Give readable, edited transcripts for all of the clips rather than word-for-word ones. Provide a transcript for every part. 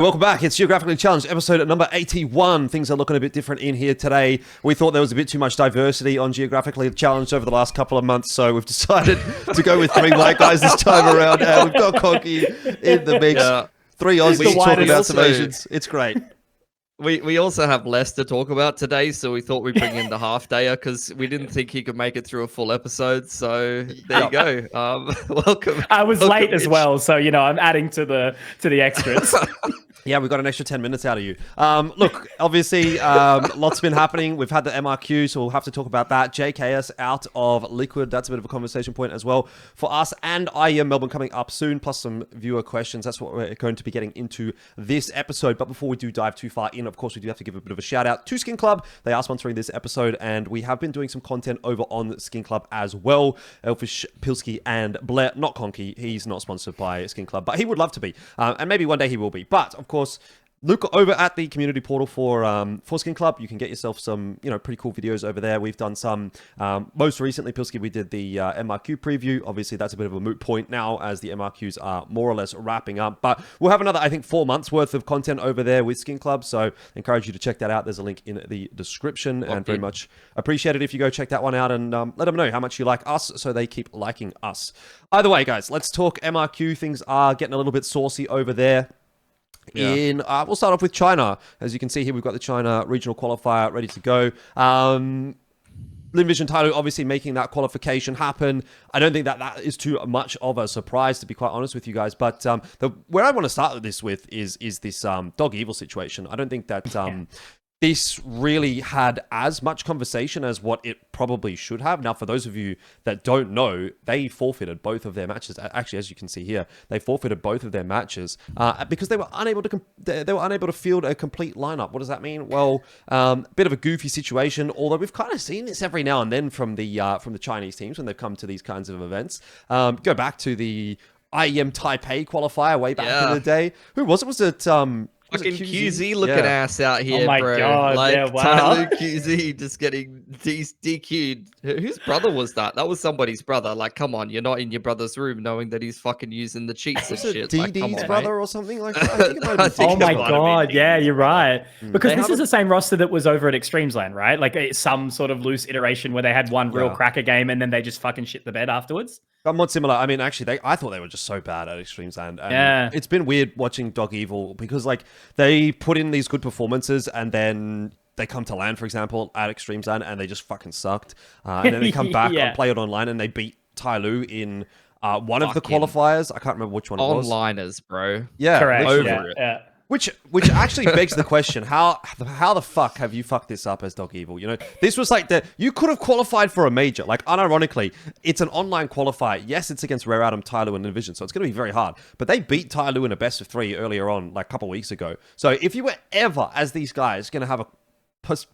Welcome back. It's Geographically Challenged, episode number 81. Things are looking a bit different in here today. We thought there was a bit too much diversity on Geographically Challenged over the last couple of months, so we've decided to go with three white guys this time around. We've got Conky in the mix. Yeah. Three Aussies talking about some Asians. It's great. We also have less to talk about today, so we thought we'd bring in the half-dayer because we didn't think he could make it through a full episode. So there you go. Welcome. I was late as well, so you know I'm adding to the extras. Yeah, we got an extra 10 minutes out of you. Look, obviously, lots been happening. We've had the MRQ, so we'll have to talk about that. JKS out of Liquid. That's a bit of a conversation point as well for us. And IEM Melbourne coming up soon, plus some viewer questions. That's what we're going to be getting into this episode. But before we do dive too far in, of course, we do have to give a bit of a shout out to SkinClub. They are sponsoring this episode, and we have been doing some content over on SkinClub as well. Elfishguy, Pilski, and Bleh. Not Conky. He's not sponsored by SkinClub, but he would love to be. And maybe one day he will be. But, of course, look over at the community portal for SkinClub. You can get yourself some, pretty cool videos over there. We've done some, most recently, Pilski, we did the MRQ preview. Obviously, that's a bit of a moot point now as the MRQs are more or less wrapping up. But we'll have another, I think, 4 months worth of content over there with SkinClub. So I encourage you to check that out. There's a link in the description. And very much appreciate it if you go check that one out and let them know how much you like us so they keep liking us. Either way, guys, let's talk MRQ. Things are getting a little bit saucy over there. Yeah. We'll start off with China. As you can see here, we've got the China regional qualifier ready to go. Linvision Tailu obviously making that qualification happen. I don't think that is too much of a surprise, to be quite honest with you guys. But where I want to start this with is this DogEvil situation. I don't think that this really had as much conversation as what it probably should have. Now, for those of you that don't know, they forfeited both of their matches. Actually, as you can see here, they forfeited both of their matches because they were unable to field a complete lineup. What does that mean? Well, bit of a goofy situation. Although we've kind of seen this every now and then from the Chinese teams when they've come to these kinds of events. Go back to the IEM Taipei qualifier way back in the day. Who was it? Was it? Fucking QZ looking ass out here, oh my bro. God, like, wow. Tailu QZ just getting DQ'd. Whose brother was that? That was somebody's brother. Like, come on, you're not in your brother's room knowing that he's fucking using the cheats and shit. DD's brother or something like that? I think it might be oh my God, yeah, you're right. Because this is the same roster that was over at Extremesland, right? Like it's some sort of loose iteration where they had one real cracker game and then they just fucking shit the bed afterwards. Somewhat similar. I mean, actually, I thought they were just so bad at Extremesland. And it's been weird watching DogEvil because, like, they put in these good performances and then they come to LAN, for example, at Extremesland and they just fucking sucked. And then they come back and play it online and they beat Tailu in one of the qualifiers. I can't remember which one it was. Onliners, bro. Yeah. Correct. Over it. Yeah. Which actually begs the question, how the fuck have you fucked this up as DogEvil? You know, this was like you could have qualified for a major. Like, unironically, it's an online qualifier. Yes, it's against Rare Atom, Tailu, and Linvision, so it's going to be very hard. But they beat Tailu in a best of 3 earlier on, like a couple weeks ago. So if you were ever, as these guys, going to have a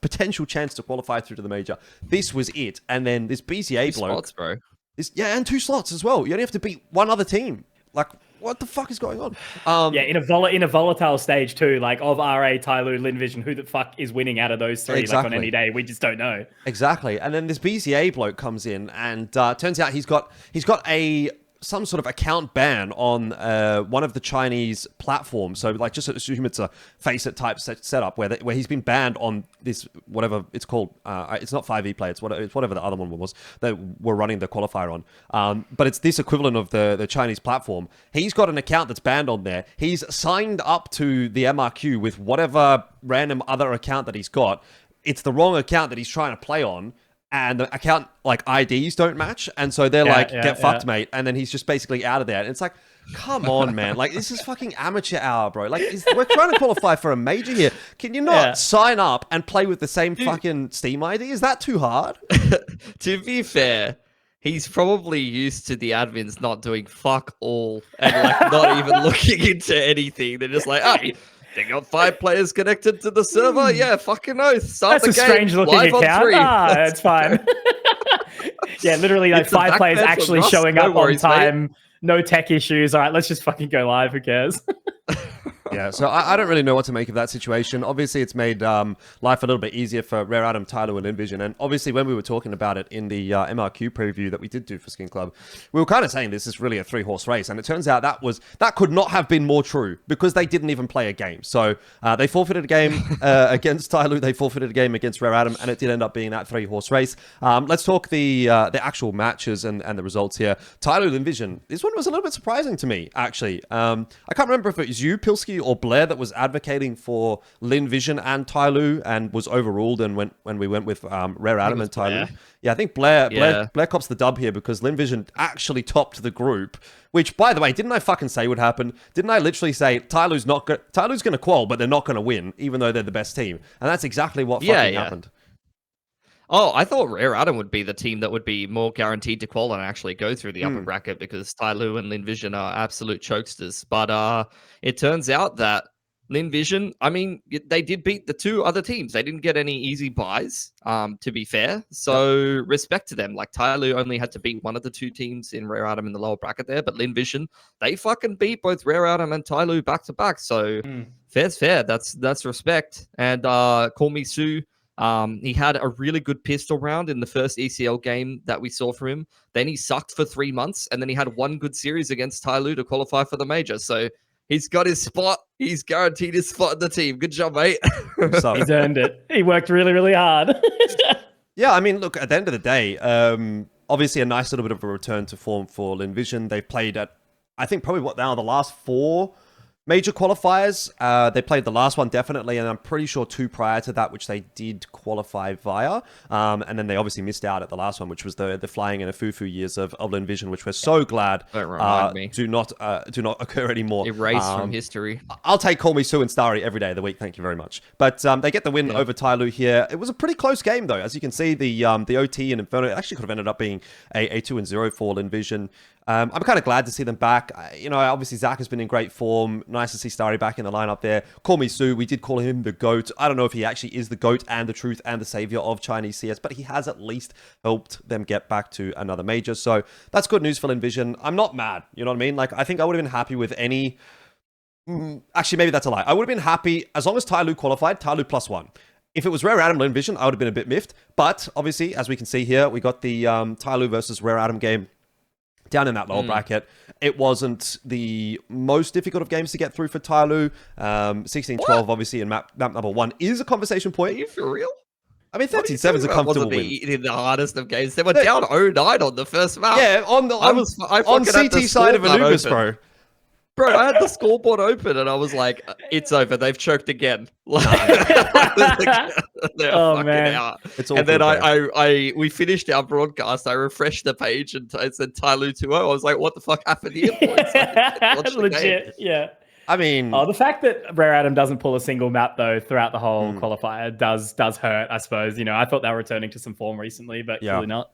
potential chance to qualify through to the major, this was it. And then this BCA bloke. Slots, bro. And 2 slots as well. You only have to beat one other team. Like, what the fuck is going on? In a volatile stage too, like of RA, Tailu, Linvision, who the fuck is winning out of those three? Exactly. Like on any day, we just don't know. Exactly. And then this BCA bloke comes in, and turns out he's got some sort of account ban on one of the Chinese platforms. So, like, just assume it's a Faceit type setup where he's been banned on this, whatever it's called. It's not 5e Play. It's whatever the other one was that we're running the qualifier on. But it's this equivalent of the Chinese platform. He's got an account that's banned on there. He's signed up to the MRQ with whatever random other account that he's got. It's the wrong account that he's trying to play on. And the account, like, IDs don't match. And so they're get fucked, mate. And then he's just basically out of there. And it's like, come on, man. Like, this is fucking amateur hour, bro. Like, we're trying to qualify for a major here. Can you not sign up and play with the same fucking Steam ID? Is that too hard? To be fair, he's probably used to the admins not doing fuck all and, like, not even looking into anything. They're just like, oh, they got 5 players connected to the server. Yeah, fucking oath. Start That's the a game. strange looking Live account. On 3. It's fine. Yeah, literally, like 5 players actually showing up on time. Mate. No tech issues. All right, let's just fucking go live. Who cares? Yeah, so I don't really know what to make of that situation. Obviously, it's made life a little bit easier for Rare Atom, Tyler, and Envision. And obviously, when we were talking about it in the MRQ preview that we did do for SkinClub, we were kind of saying this is really a 3-horse race. And it turns out that could not have been more true because they didn't even play a game. So they forfeited a game against Tyler, they forfeited a game against Rare Atom, and it did end up being that 3-horse race. Let's talk the actual matches and the results here. Tyler, Envision, this one was a little bit surprising to me, actually. I can't remember if it was you, Pilski, or Bleh that was advocating for Lin Vision and Tyloo and was overruled and when we went with Rare Atom and Tyloo. Yeah, I think Bleh cops the dub here because Lin Vision actually topped the group, which, by the way, didn't I fucking say would happen? Didn't I literally say Tyloo's going to qual, but they're not going to win, even though they're the best team? And that's exactly what fucking happened. Oh, I thought Rare Atom would be the team that would be more guaranteed to qual and actually go through the upper bracket because Tyloo and Lin Vision are absolute chokesters. But it turns out that Lin Vision, I mean, they did beat the 2 other teams. They didn't get any easy buys, to be fair. So respect to them. Like Tyloo only had to beat one of the 2 teams in Rare Atom in the lower bracket there, but Lin Vision, they fucking beat both Rare Atom and Tyloo back to back. So fair's fair. That's respect. And Call Me Sue. He had a really good pistol round in the first ECL game that we saw from him. Then he sucked for 3 months, and then he had one good series against Tyloo to qualify for the major. So he's got his spot. He's guaranteed his spot in the team. Good job, mate. He's earned it. He worked really, really hard. Yeah, I mean, look, at the end of the day, obviously a nice little bit of a return to form for Lin Vision. They played at, I think, probably what now, the last 4 major qualifiers. They played the last one definitely, and I'm pretty sure 2 prior to that, which they did qualify via. And then they obviously missed out at the last one, which was the flying and a foo-foo years of Lin Vision, which we're so glad do not occur anymore. Erased from history. I'll take Call Me Sue and Starry every day of the week. Thank you very much. But they get the win over Tyloo here. It was a pretty close game though, as you can see. The OT and Inferno actually could have ended up being a 2-0 for Lin Vision. I'm kind of glad to see them back. Obviously Zach has been in great form. Nice to see Starry back in the lineup there. Call Me Sue. We did call him the GOAT. I don't know if he actually is the GOAT and the truth and the savior of Chinese CS, but he has at least helped them get back to another major. So that's good news for Lin Vision. I'm not mad. You know what I mean? Like, I think I would have been happy with any... Actually, maybe that's a lie. I would have been happy as long as Tyloo qualified, Tyloo +1. If it was Rare Atom Lin Vision, I would have been a bit miffed. But obviously, as we can see here, we got the Tyloo versus Rare Atom game down in that lower bracket. It wasn't the most difficult of games to get through for Tyloo. 16-12, obviously, in map number 1 is a conversation point. Are you for real? I mean, 13-7 is a comfortable win. In the hardest of games. They were down 0-9 on the first map. Yeah, on CT side of Anubis, bro. Bro, I had the scoreboard open and I was like, it's over. They've choked again. They're fucking out. It's all and then we finished our broadcast. I refreshed the page and it said Tyloo 2-0. I was like, what the fuck happened here? Legit, yeah. I mean... the fact that Rare Atom doesn't pull a single map, though, throughout the whole qualifier does hurt, I suppose. I thought they were returning to some form recently, but really not.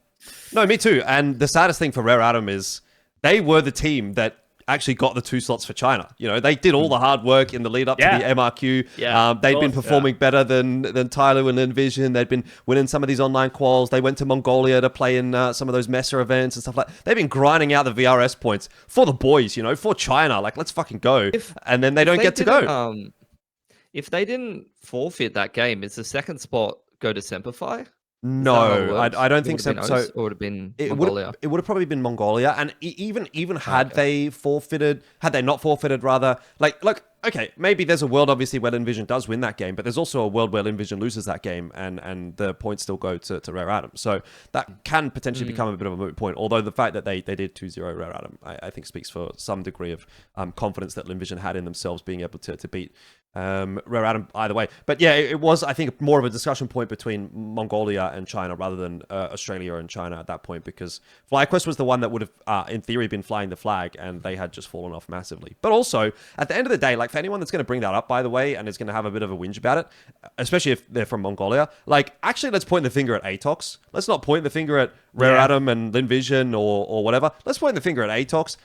No, me too. And the saddest thing for Rare Atom is they were the team that actually got the 2 slots for China. They did all the hard work in the lead up to the MRQ. They'd been performing better than Tyloo and Lin Vision. They'd been winning some of these online quals. They went to Mongolia to play in some of those Messer events and stuff like that. They've been grinding out the VRS points for the boys, for China. Like, let's fucking go. And then they don't get to go. If they didn't forfeit that game, is the second spot go to Semperfi? No, I don't think so. So it would have been Mongolia. It would have probably been Mongolia, and even had they not forfeited, rather, like okay, maybe there's a world obviously where Lin Vision does win that game, but there's also a world where Lin Vision loses that game, and the points still go to Rare Atom. So that can potentially become a bit of a moot point. Although the fact that they did 2-0 Rare Atom, I think speaks for some degree of confidence that Lin Vision had in themselves being able to beat Rare Atom either way. But yeah, it was, I think, more of a discussion point between Mongolia and China rather than Australia and China at that point, because FlyQuest was the one that would have, in theory, been flying the flag, and they had just fallen off massively. But also, at the end of the day, like, for anyone that's going to bring that up, by the way, and is going to have a bit of a whinge about it, especially if they're from Mongolia, like, actually, let's point the finger at Atox. Let's not point the finger at Rare Atom and Lin Vision or whatever. Let's point the finger at Atox.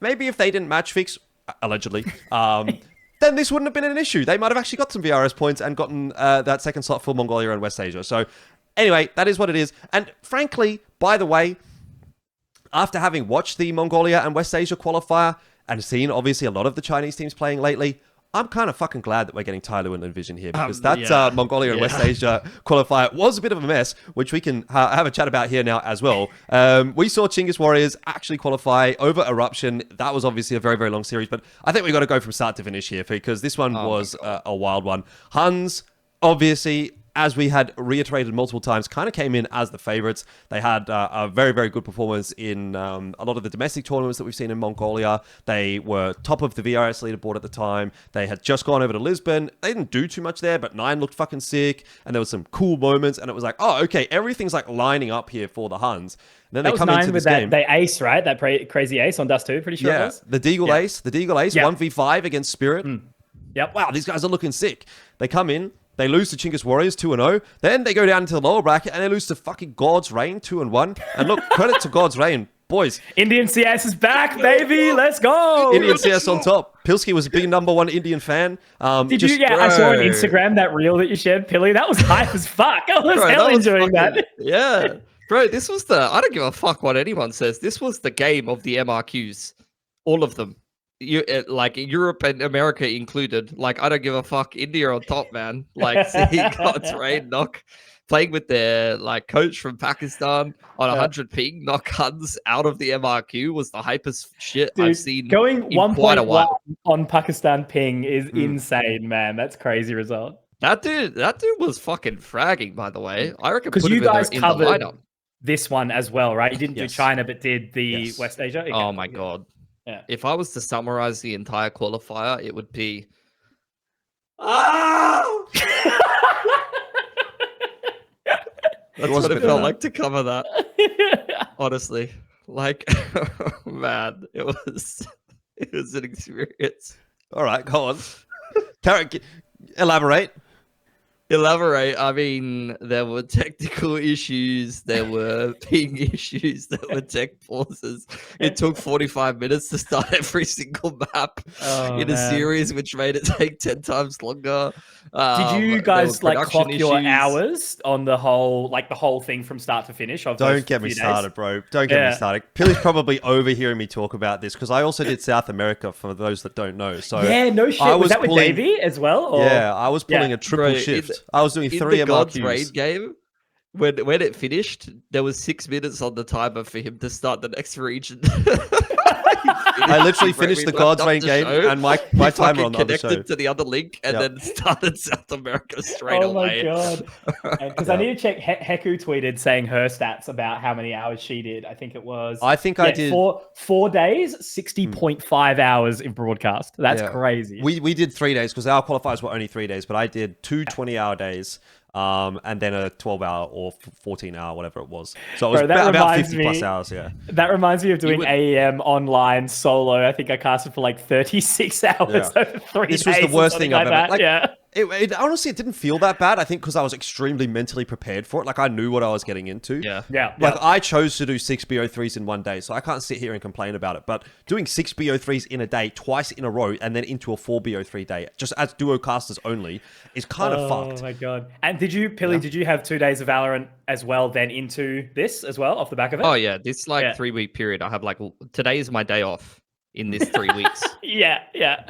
Maybe if they didn't match fix, allegedly, then this wouldn't have been an issue. They might have actually got some VRS points and gotten that second slot for Mongolia and West Asia. So anyway, that is what it is. And frankly, by the way, after having watched the Mongolia and West Asia qualifier and seen obviously a lot of the Chinese teams playing lately, I'm kind of fucking glad that we're getting Tyloo and Envision here because that Mongolia and West Asia qualifier was a bit of a mess, which we can have a chat about here now as well. We saw Chinggis Warriors actually qualify over Eruption. That was obviously a very, very long series, but I think we got to go from start to finish here because this one was a wild one. Huns, obviously, as we had reiterated multiple times, kind of came in as the favorites. They had a very, very good performance in a lot of the domestic tournaments that we've seen in Mongolia. They were top of the VRS leaderboard at the time. They had just gone over to Lisbon. They didn't do too much there, but 9 looked fucking sick, and there was some cool moments, and it was like, oh, okay, everything's like lining up here for the Huns. And then they come into this game. They ace, right? That crazy ace on Dust 2, pretty sure it was. The Deagle ace. The Deagle ace, 1v5 against Spirit. Yep. Wow, these guys are looking sick. They come in. They lose to Chinggis Warriors 2-0. Then they go down into the lower bracket and they lose to fucking God's Reign 2-1. And look, credit to God's Reign, boys. Indian CS is back, baby. Let's go. Indian CS on top. Pilski was a big #1 Indian fan. Did you? Yeah, I saw on Instagram that reel that you shared, Pilly. That was hype as fuck. I was hell enjoying that. Yeah, bro. This was I don't give a fuck what anyone says. This was the game of the MRQs, all of them. Like Europe and America included. Like, I don't give a fuck. India on top, man. Like, seeing God's Reign knock, playing with their like coach from Pakistan on 100 ping, knock Huns out of the MRQ was the hypest shit I've seen. Going in quite a while on Pakistan ping is insane, man. That's crazy result. That dude was fucking fragging, by the way. I reckon because you guys covered in the lineup. This one as well, right? You didn't do China, but did the West Asia. Okay. Oh my god. Yeah. If I was to summarize the entire qualifier, it would be. That's what it felt like to cover that. Honestly, like, man, it was an experience. All right, go on. Tarek, elaborate. I mean, there were technical issues, there were ping issues, there were tech pauses. It took 45 minutes to start every single map in a series, which made it take 10 times longer. Did you guys like clock your hours on the whole thing from start to finish? Don't get me started, bro. Don't get me started. Pilly's probably overhearing me talk about this because I also did South America for those that don't know. So yeah, no shit. Was that with Davey as well? Or? Yeah, I was pulling a triple shift. I was doing 3 MRQs. God's Reign game, when it finished, there was 6 minutes on the timer for him to start the next region. I literally finished the God's Reign game and my timer on the other show. Connected to the other link and then started South America straight away. Oh my god! Because I need to check. Heku tweeted saying her stats about how many hours she did. I think it was. I think I did 4 days, 60.5 hours in broadcast. That's crazy. We did 3 days because our qualifiers were only 3 days, but I did 2 20-hour days. And then a 12-hour or 14-hour, whatever it was. So it was about 50 plus hours, That reminds me of doing AEM online solo. I think I casted for like 36 hours over 3 days. This was the worst thing I've ever... Yeah. It honestly, it didn't feel that bad. I think because I was extremely mentally prepared for it. Like I knew what I was getting into. Yeah. Like I chose to do 6 BO3s in one day, so I can't sit here and complain about it. But doing 6 BO3s in a day, twice in a row, and then into a 4 BO3 day, just as duo casters only, is kind of fucked. Oh my god! And did you, Pilly? Did you have 2 days of Valorant as well, then into this as well, off the back of it? Oh yeah, this 3-week period. I have today is my day off in this 3 weeks. Yeah.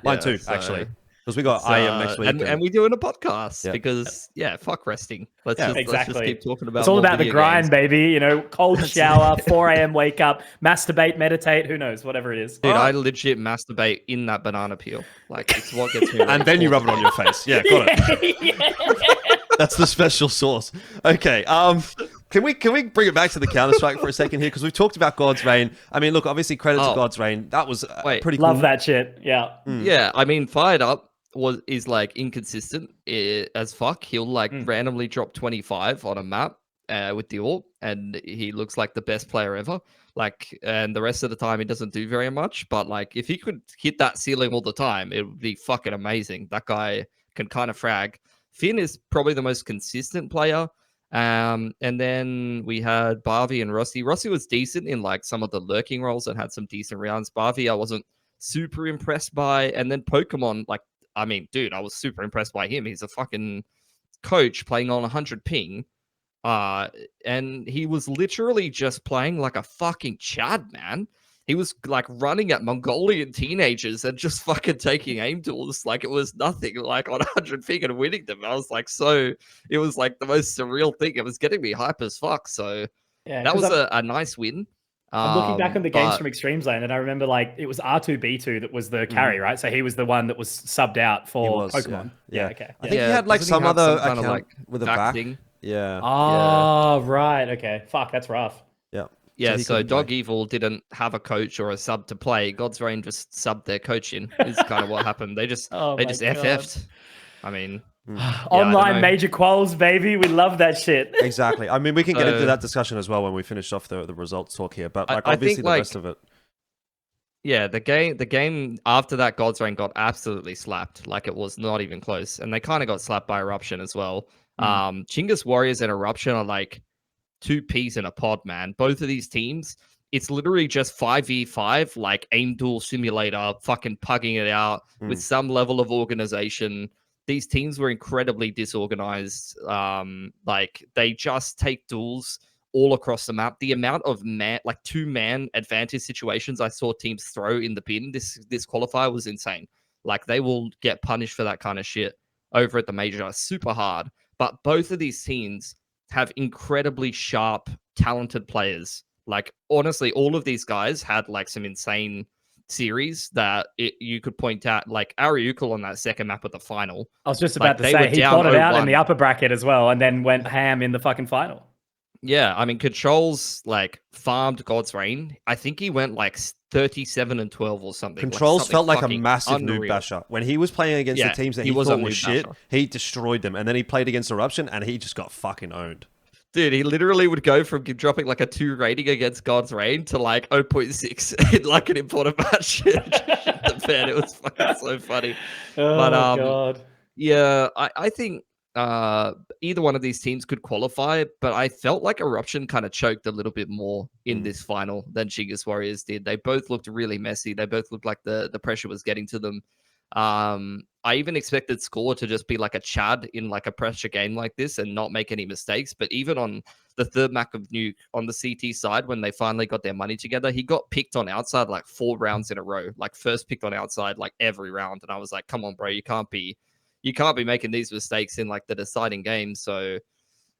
Mine too, actually. Because we got IEM next week. And we're doing a podcast because, fuck resting. Let's just keep talking about it's all about the grind, games. baby. You know, cold shower, 4 a.m. wake up, masturbate, meditate, who knows, whatever it is. Dude, I legit masturbate in that banana peel. Like, it's what gets me. And then you rub it on your face. Yeah, got it. That's the special sauce. Okay. Can we bring it back to the Counter-Strike for a second here? Because we've talked about God's Reign. I mean, look, obviously credit to God's Reign. That was pretty cool. Love that shit. Yeah. Yeah, I mean, Fired Up is like inconsistent as fuck. He'll like randomly drop 25 on a map with the ult, and he looks like the best player ever. Like, and the rest of the time he doesn't do very much. But like, if he could hit that ceiling all the time, it would be fucking amazing. That guy can kind of frag. Finn is probably the most consistent player. And then we had Barbie and Rossi. Rossi was decent in like some of the lurking roles and had some decent rounds. Barbie, I wasn't super impressed by. And then Pokemon, like, I mean, dude, I was super impressed by him. He's a fucking coach playing on 100 ping. And he was literally just playing like a fucking Chad, man. he was like running at Mongolian teenagers and just fucking taking aim tools like it was nothing, like on 100 feet and winning them. I was like, it was like the most surreal thing. It was getting me hype as fuck. So Yeah, that was a nice win. I'm looking back on the games but from Extremes Lane, and I remember like it was R2B2 that was the carry, right? So he was the one that was subbed out for Pokemon. Yeah, okay. I think Yeah, he had like doesn't he some have other some kind of, account like, with a back back. thing? Yeah. Oh, right. Okay. Fuck, that's rough. Yeah. Yeah, he so couldn't play. DogEvil didn't have a coach or a sub to play. God's Reign just subbed their coach in. Is kind of what happened. They just Oh my God. FF'd. I mean, Online major quals, baby. We love that shit. Exactly. I mean, we can get into So- that discussion as well when we finish off the results talk here. But like I obviously think, the like, rest of it. yeah, the game after that God's Reign got absolutely slapped. Like it was not even close. And they kind of got slapped by Eruption as well. Chingus Warriors and Eruption are like two peas in a pod, man. Both of these teams, it's literally just 5v5, like aim duel simulator, fucking pugging it out with some level of organization. These teams were incredibly disorganized. Like they just take duels all across the map. The amount of two-man advantage situations I saw teams throw in the bin this qualifier was insane. Like they will get punished for that kind of shit over at the major, super hard. But both of these teams have incredibly sharp, talented players. Like honestly, all of these guys had like some insane series that you could point out, like Ariukal on that second map at the final. I was just Like, about to they say were he down botted out in 0-1. the upper bracket as well, and then went ham in the fucking final. Yeah, I mean, Controls like farmed God's Reign. I think he went like 37-12 or something. Controls felt like a fucking massive noob unreal. basher. When he was playing against the teams that he was a thought was noob shit, basher. he destroyed them. And then he played against Eruption and he just got fucking owned. Dude, he literally would go from dropping like a 2 rating against God's Reign to like 0.6 in like an important match. The bed. It was fucking so funny. Oh, But God. yeah, I think either one of these teams could qualify, but I felt like Eruption kind of choked a little bit more in this final than Chingus Warriors did. They both looked really messy. They both looked like the pressure was getting to them. I even expected Score to just be like a Chad in like a pressure game like this and not make any mistakes. But even on the third map of Nuke on the CT side, when they finally got their money together, he got picked on outside like 4 rounds in a row, like first picked on outside like every round. And I was like, come on, bro, you can't be making these mistakes in like the deciding game. So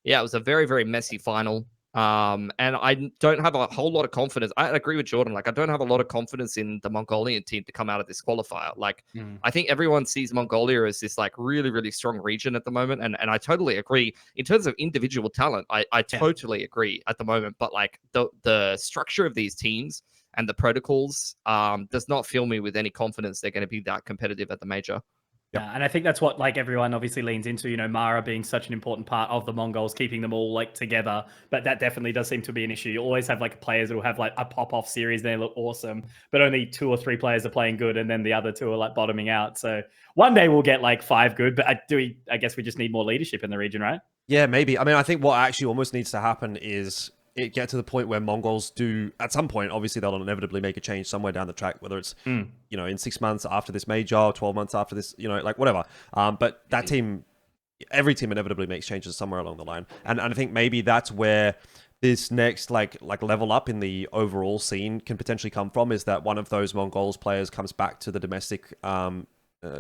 yeah, it was a very, very messy final. And I don't have a whole lot of confidence. I agree with Jordan. Like, I don't have a lot of confidence in the Mongolian team to come out of this qualifier. Like, I think everyone sees Mongolia as this like really, really strong region at the moment. And I totally agree. In terms of individual talent, I totally agree at the moment. But like the structure of these teams and the protocols does not fill me with any confidence they're going to be that competitive at the major. Yeah, and I think that's what like everyone obviously leans into, you know, Mara being such an important part of the Mongols, keeping them all like together. But that definitely does seem to be an issue. You always have like players that will have like a pop-off series, they look awesome, but only 2 or 3 players are playing good, and then the other 2 are like bottoming out. So one day we'll get like 5 good, but I guess we just need more leadership in the region, right? Yeah, maybe. I mean, I think what actually almost needs to happen is it get to the point where Mongols do, at some point, obviously they'll inevitably make a change somewhere down the track, whether it's, you know, in 6 months after this major, or 12 months after this, you know, like whatever. But that team, every team inevitably makes changes somewhere along the line. And I think maybe that's where this next like level up in the overall scene can potentially come from, is that one of those Mongols players comes back to the domestic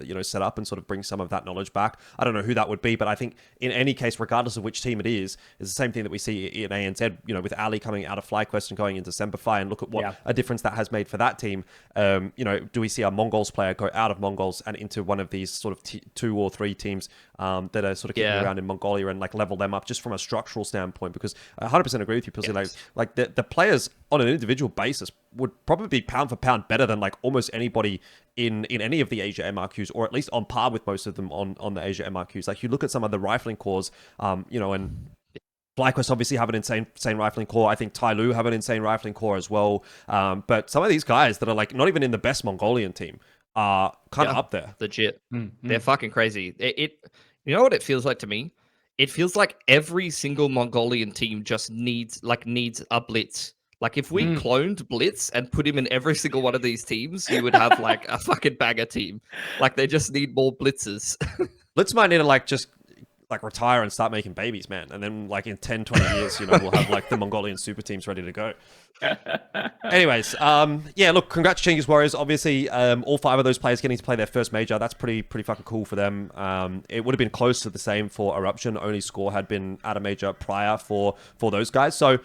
you know, set up and sort of bring some of that knowledge back. I don't know who that would be, but I think in any case, regardless of which team it is, it's the same thing that we see in ANZ, you know, with Ali coming out of FlyQuest and going into Semperfi, and look at what a difference that has made for that team. You know, do we see a Mongols player go out of Mongols and into one of these sort of 2 or 3 teams that are sort of kicking around in Mongolia and like level them up just from a structural standpoint? Because I 100% agree with you, Pilski. Like the players on an individual basis would probably be pound for pound better than like almost anybody in any of the Asia MRQs, or at least on par with most of them on the Asia MRQs. Like you look at some of the rifling cores, you know, and FlyQuest obviously have an insane rifling core. I think Tai Lu have an insane rifling core as well. But some of these guys that are like not even in the best Mongolian team are kind of up there. Legit. They're fucking crazy. You know what it feels like to me? It feels like every single Mongolian team just needs a blitz. Like if we cloned Blitz and put him in every single one of these teams, you would have like a fucking banger team. Like they just need more blitzes. Blitz might need to like retire and start making babies, man. And then like in 10, 20 years, you know, we'll have like the Mongolian super teams ready to go. Anyways, yeah, look, congrats Chinggis Warriors. Obviously, all 5 of those players getting to play their first major. That's pretty fucking cool for them. It would have been close to the same for Eruption. Only Score had been at a major prior for those guys. So,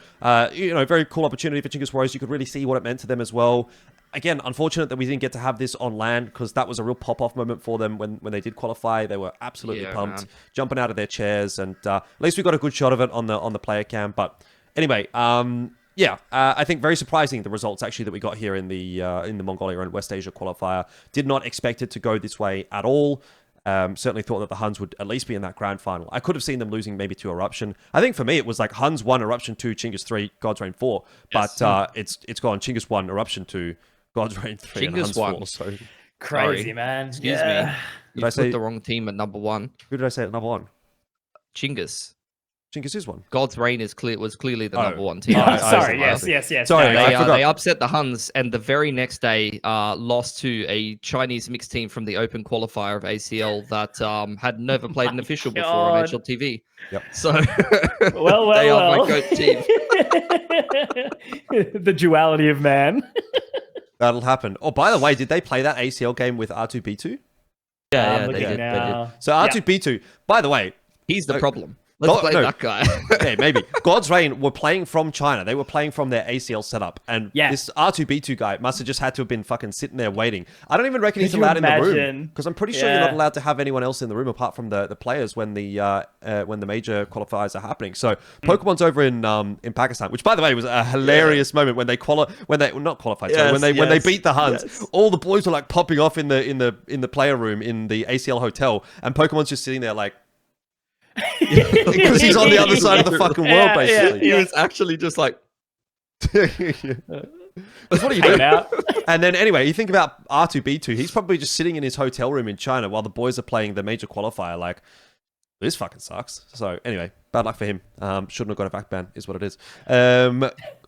you know, very cool opportunity for Chinggis Warriors. You could really see what it meant to them as well. Again, unfortunate that we didn't get to have this on land because that was a real pop-off moment for them when they did qualify. They were absolutely pumped, jumping out of their chairs, and at least we got a good shot of it on the player cam. But anyway, yeah, I think very surprising the results actually that we got here in the Mongolia and West Asia qualifier. Did not expect it to go this way at all. Certainly thought that the Huns would at least be in that grand final. I could have seen them losing maybe to Eruption. I think for me it was like Huns 1, Eruption 2, Chinggis 3, God's Reign 4. Yes. But it's gone Chinggis 1, Eruption 2, God's Reign 3, and Huns 4. So crazy, man. Excuse me. You put the wrong team at number 1. Who did I say at number 1? Chinggis. Chinggis is 1. God's Reign was clearly the number 1 team. Sorry, yes. Sorry, they upset the Huns, and the very next day lost to a Chinese mixed team from the open qualifier of ACL that had never played an official before on HLTV. Yep. So well, they are my GOAT team. The duality of man. That'll happen. Oh, by the way, did they play that ACL game with R2B2? Yeah, they did. So R2B2, by the way, he's the problem. Let's play that guy. Okay, maybe. God's Reign were playing from China. They were playing from their ACL setup. And this R2B2 guy must have just had to have been fucking sitting there waiting. I don't even reckon he's allowed in the room. Because I'm pretty sure you're not allowed to have anyone else in the room apart from the players when the major qualifiers are happening. So Pokemon's over in Pakistan, which by the way was a hilarious moment when they when they beat the Huns. Yes. All the boys were like popping off in the player room in the ACL hotel, and Pokemon's just sitting there like, because he's on the other side of the fucking world, basically. He was actually just like, what are you doing? And then anyway, you think about R2B2, he's probably just sitting in his hotel room in China while the boys are playing the major qualifier. Like, this fucking sucks. So anyway, bad luck for him. Shouldn't have got a back ban, is what it is.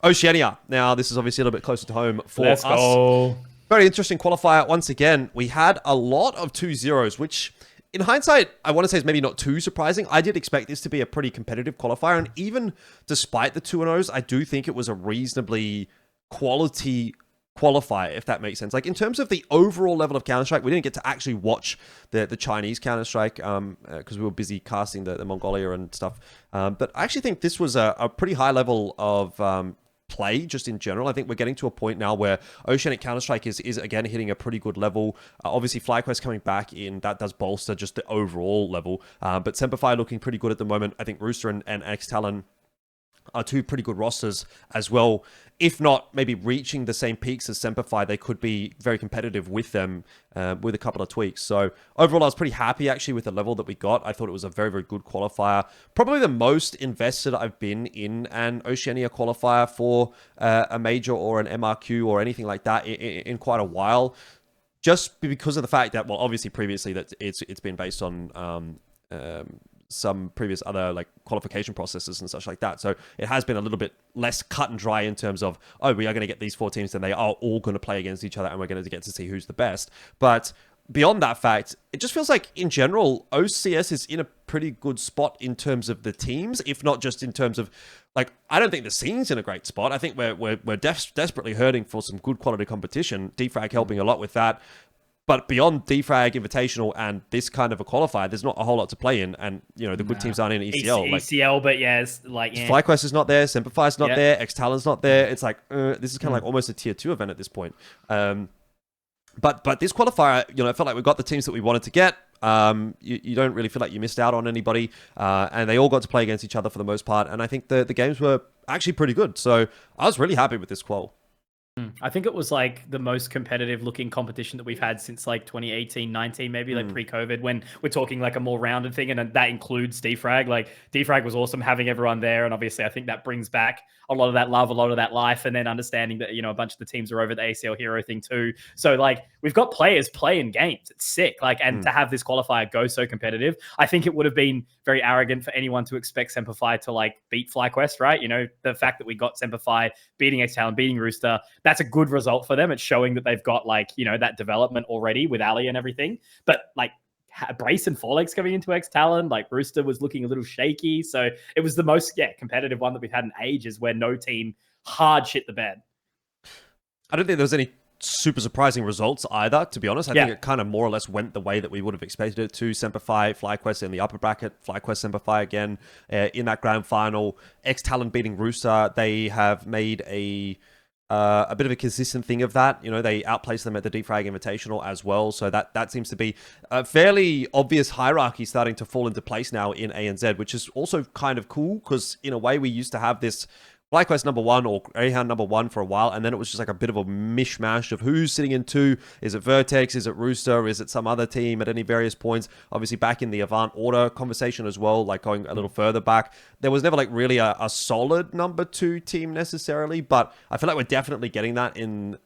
Oceania. Now, this is obviously a little bit closer to home for us. Go. Very interesting qualifier. Once again, we had a lot of 2-0s, which in hindsight, I want to say is maybe not too surprising. I did expect this to be a pretty competitive qualifier, and even despite the 2-0s, I do think it was a reasonably quality qualifier, if that makes sense. Like in terms of the overall level of Counter-Strike, we didn't get to actually watch the Chinese Counter-Strike because we were busy casting the Mongolia and stuff. But I actually think this was a pretty high level of play just in general. I think we're getting to a point now where Oceanic Counter-Strike is again hitting a pretty good level. Obviously FlyQuest coming back in, that does bolster just the overall level, but Semperfi looking pretty good at the moment. I think Rooster and X-Talon are 2 pretty good rosters as well. If not maybe reaching the same peaks as Semperfi, they could be very competitive with them with a couple of tweaks. So overall, I was pretty happy actually with the level that we got. I thought it was a very, very good qualifier. Probably the most invested I've been in an Oceania qualifier for a major or an MRQ or anything like that in quite a while. Just because of the fact that, well, obviously previously that it's been based on some previous other like qualification processes and such like that. So it has been a little bit less cut and dry in terms of, oh, we are going to get these 4 teams and they are all going to play against each other and we're going to get to see who's the best. But beyond that fact, it just feels like in general, OCS is in a pretty good spot in terms of the teams, if not just in terms of like, I don't think the scene's in a great spot. I think we're desperately hurting for some good quality competition. Defrag helping a lot with that. But beyond Defrag, Invitational, and this kind of a qualifier, there's not a whole lot to play in. And, you know, the good teams aren't in ECL. ECL, but yeah, it's like... Yeah. FlyQuest is not there. Semperfi's not there. X-Talon's not there. It's like, this is kind of like almost a tier 2 event at this point. But this qualifier, you know, I felt like we got the teams that we wanted to get. You don't really feel like you missed out on anybody. And they all got to play against each other for the most part. And I think the games were actually pretty good. So I was really happy with this qual. I think it was like the most competitive looking competition that we've had since like 2018, 19, maybe like pre-COVID, when we're talking like a more rounded thing. And that includes Defrag. Like Defrag was awesome having everyone there. And obviously I think that brings back a lot of that love, a lot of that life. And then understanding that, you know, a bunch of the teams are over the ACL Hero thing too. So like we've got players playing games. It's sick. Like, and to have this qualifier go so competitive, I think it would have been very arrogant for anyone to expect Semperfi to like beat FlyQuest, right? You know, the fact that we got Semperfi beating X-Talon, beating Rooster, that's a good result for them. It's showing that they've got like, you know, that development already with Ali and everything. But like Brace and Forelegs coming into X Talon. Like Rooster was looking a little shaky. So it was the most competitive one that we've had in ages where no team hard shit the bed. I don't think there was any super surprising results either, to be honest. I think it kind of more or less went the way that we would have expected it to. Semper Fi, FlyQuest in the upper bracket, FlyQuest Semper Fi again in that grand final. X-Talon beating Rooster. They have made a bit of a consistent thing of that. You know, they outplaced them at the Defrag Invitational as well. So that seems to be a fairly obvious hierarchy starting to fall into place now in ANZ, which is also kind of cool because in a way we used to have this FlyQuest number 1 or Greyhound number 1 for a while, and then it was just like a bit of a mishmash of who's sitting in 2. Is it Vertex? Is it Rooster? Is it some other team at any various points? Obviously, back in the Avant Order conversation as well, like going a little further back, there was never like really a solid number 2 team necessarily, but I feel like we're definitely getting that in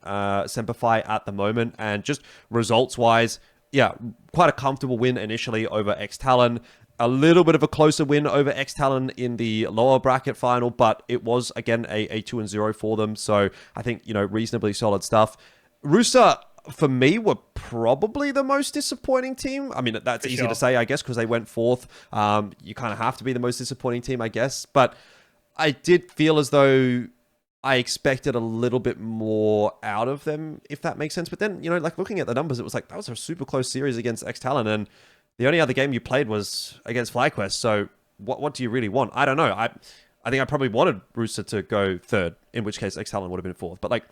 Semper Fi at the moment, and just results-wise, quite a comfortable win initially over X-Talon. A little bit of a closer win over X-Talon in the lower bracket final, but it was, again, a 2-0 for them. So I think, you know, reasonably solid stuff. Rooster, for me, were probably the most disappointing team. I mean, that's easy to say, I guess, because they went 4th. You kind of have to be the most disappointing team, I guess. But I did feel as though I expected a little bit more out of them, if that makes sense. But then, you know, like looking at the numbers, it was like, that was a super close series against X-Talon, and the only other game you played was against FlyQuest, so what do you really want? I don't know. I think I probably wanted Rooster to go 3rd, in which case X-Talon would have been 4th. But, like,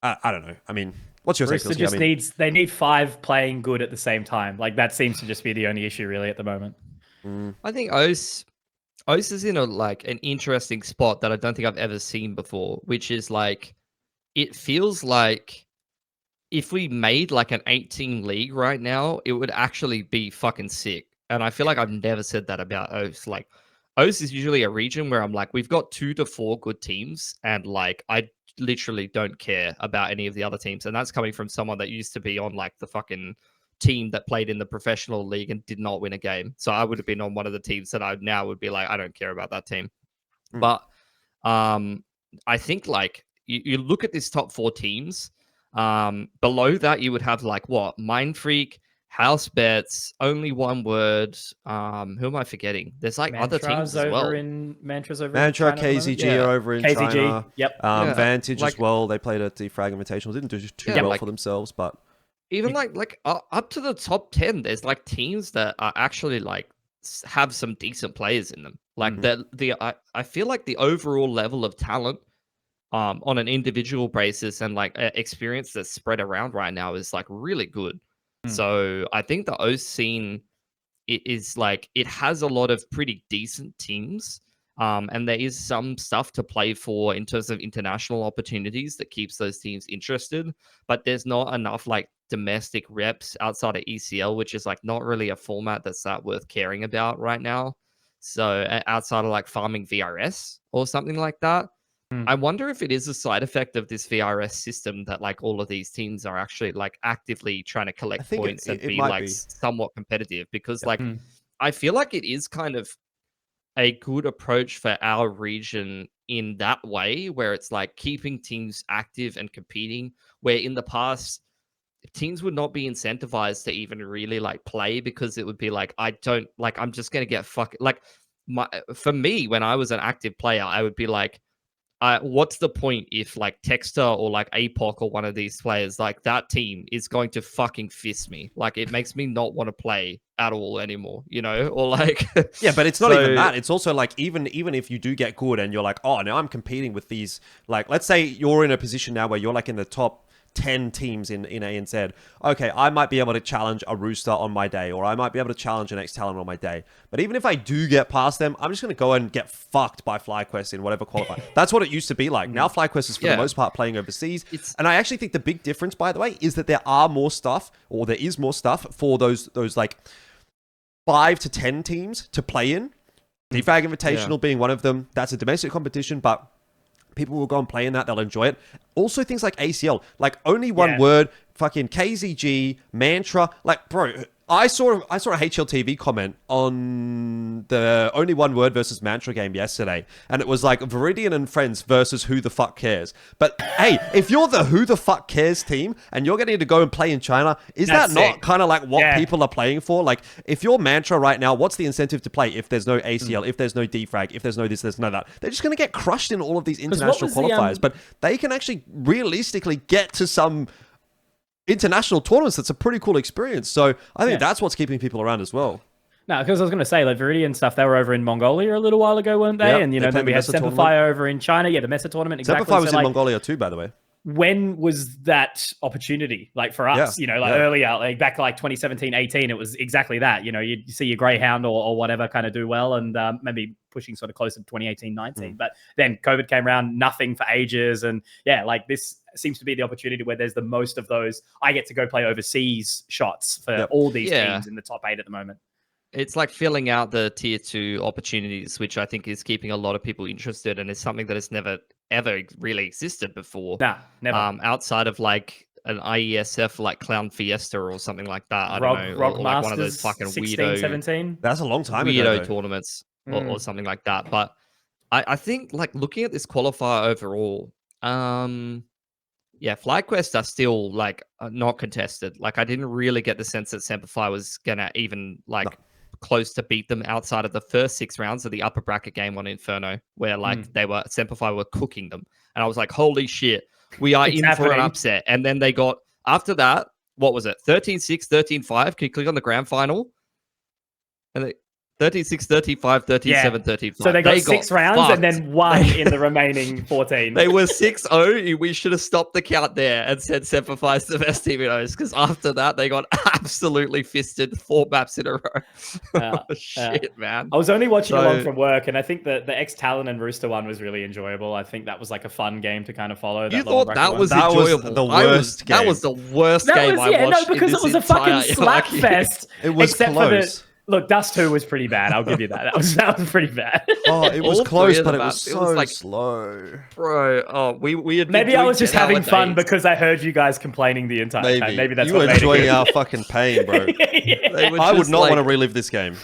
I don't know. I mean, what's your take? Rooster just they need 5 playing good at the same time. Like, that seems to just be the only issue, really, at the moment. I think OCE is in an interesting spot that I don't think I've ever seen before, which is, like, it feels like if we made like an 8-team league right now, it would actually be fucking sick. And I feel like I've never said that about OCE. Like, OCE is usually a region where I'm like, we've got 2 to 4 good teams, and like, I literally don't care about any of the other teams. And that's coming from someone that used to be on like the fucking team that played in the professional league and did not win a game. So I would have been on one of the teams that I now would be like, I don't care about that team. But I think like you look at this top 4 teams. Below that, you would have like what? Mind Freak, House Bets, Only One Word. Who am I forgetting? There's like other teams as well. Mantra's over Mantra, in China KZG are over in KZG, China. Yep. Vantage like, as well. They played at Defrag Invitational. Didn't do too well for themselves, but even like up to the top 10, there's like teams that are actually like have some decent players in them. Like I feel like the overall level of talent on an individual basis and like experience that's spread around right now is like really good. So I think the OCE scene is like, it has a lot of pretty decent teams. And there is some stuff to play for in terms of international opportunities that keeps those teams interested, but there's not enough like domestic reps outside of ECL, which is like not really a format that's that worth caring about right now. So outside of like farming VRS or something like that, I wonder if it is a side effect of this VRS system that like all of these teams are actually like actively trying to collect points and be like somewhat competitive, because like I feel like it is kind of a good approach for our region in that way, where it's like keeping teams active and competing, where in the past teams would not be incentivized to even really like play, because it would be like, I'm just going to get for me, when I was an active player, I would be like, what's the point if like Texter or like APOC or one of these players, like that team is going to fucking fist me? Like, it makes me not want to play at all anymore, you know? Or like yeah, but it's not even that. It's also like, even if you do get good and you're like, oh, now I'm competing with these, like, let's say you're in a position now where you're like in the top 10 teams in ANZ. Okay, I might be able to challenge a Rooster on my day, or I might be able to challenge an X-Talon on my day. But even if I do get past them, I'm just going to go and get fucked by FlyQuest in whatever qualifier. That's what it used to be like. Now FlyQuest is for the most part playing overseas. And I actually think the big difference, by the way, is that there are more stuff, or there is more stuff for those like 5 to 10 teams to play in. Defrag Invitational being one of them. That's a domestic competition, but people will go and play in that. They'll enjoy it. Also, things like ACL, like Only One Word, fucking KZG, Mantra. Like, bro, I saw a HLTV comment on the Only One Word versus Mantra game yesterday, and it was like Viridian and Friends versus Who the Fuck Cares. But hey, if you're the Who the Fuck Cares team and you're getting to go and play in China, is that not kind of like what people are playing for? Like, if you're Mantra right now, what's the incentive to play if there's no ACL, if there's no defrag, if there's no this, there's no that? They're just going to get crushed in all of these international qualifiers. But they can actually realistically get to some international tournaments. That's a pretty cool experience. So I think that's what's keeping people around as well. No, because I was going to say, like, Viridian stuff, they were over in Mongolia a little while ago, weren't they? Yep, and, you know, then we had Sempify over in China. Yeah, the Mesa tournament. Exactly. Sempify was in Mongolia too, by the way. When was that opportunity? Like, for us, you know, like earlier, like back like 2017, 18, it was exactly that. You know, you see your Greyhound or whatever kind of do well, and maybe pushing sort of closer to 2018, 19. But then COVID came around, nothing for ages. And yeah, like this seems to be the opportunity where there's the most of those. I get to go play overseas shots for all these teams in the top 8 at the moment. It's like filling out the tier 2 opportunities, which I think is keeping a lot of people interested, and it's something that has never ever really existed before. Nah, never. Outside of like an IESF like Clown Fiesta or something like that. I don't know. Rock or Masters, like one of those fucking 16, weirdo 17. That's a long time ago. Weirdo tournaments or something like that. But I think like looking at this qualifier overall, FlyQuest are still like not contested. Like I didn't really get the sense that Sempify was gonna even like close to beat them outside of the first 6 rounds of the upper bracket game on Inferno, where like Sempify were cooking them, and I was like, holy shit, we are in for an upset. And then they got, after that, what was it, 13-6, 13-5? Can you click on the grand final? And they 13-6, 13-5, 13-7, 13-5. So they got 6 rounds fucked. and then 1 in the remaining 14. They were 6-0. We should have stopped the count there and said Sempify's the best team in O's, because after that, they got absolutely fisted 4 maps in a row. Shit, man. I was only watching along from work, and I think the X-Talon and Rooster one was really enjoyable. I think that was like a fun game to kind of follow. You thought that was enjoyable? The worst game. That was the worst game I watched. No, because it was a fucking slap fest. It was close. Look, Dust 2 was pretty bad. I'll give you that. That was pretty bad. Oh, it was close, but it was so like, slow. Bro, we had maybe I was just having fun because I heard you guys complaining the entire time. Maybe that's you were enjoying our fucking pain, bro. I would not want to relive this game.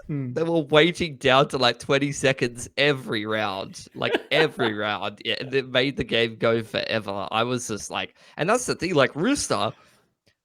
They were waiting down to like 20 seconds every round. Like every round. Yeah, and it made the game go forever. I was just like, and that's the thing, like Rooster,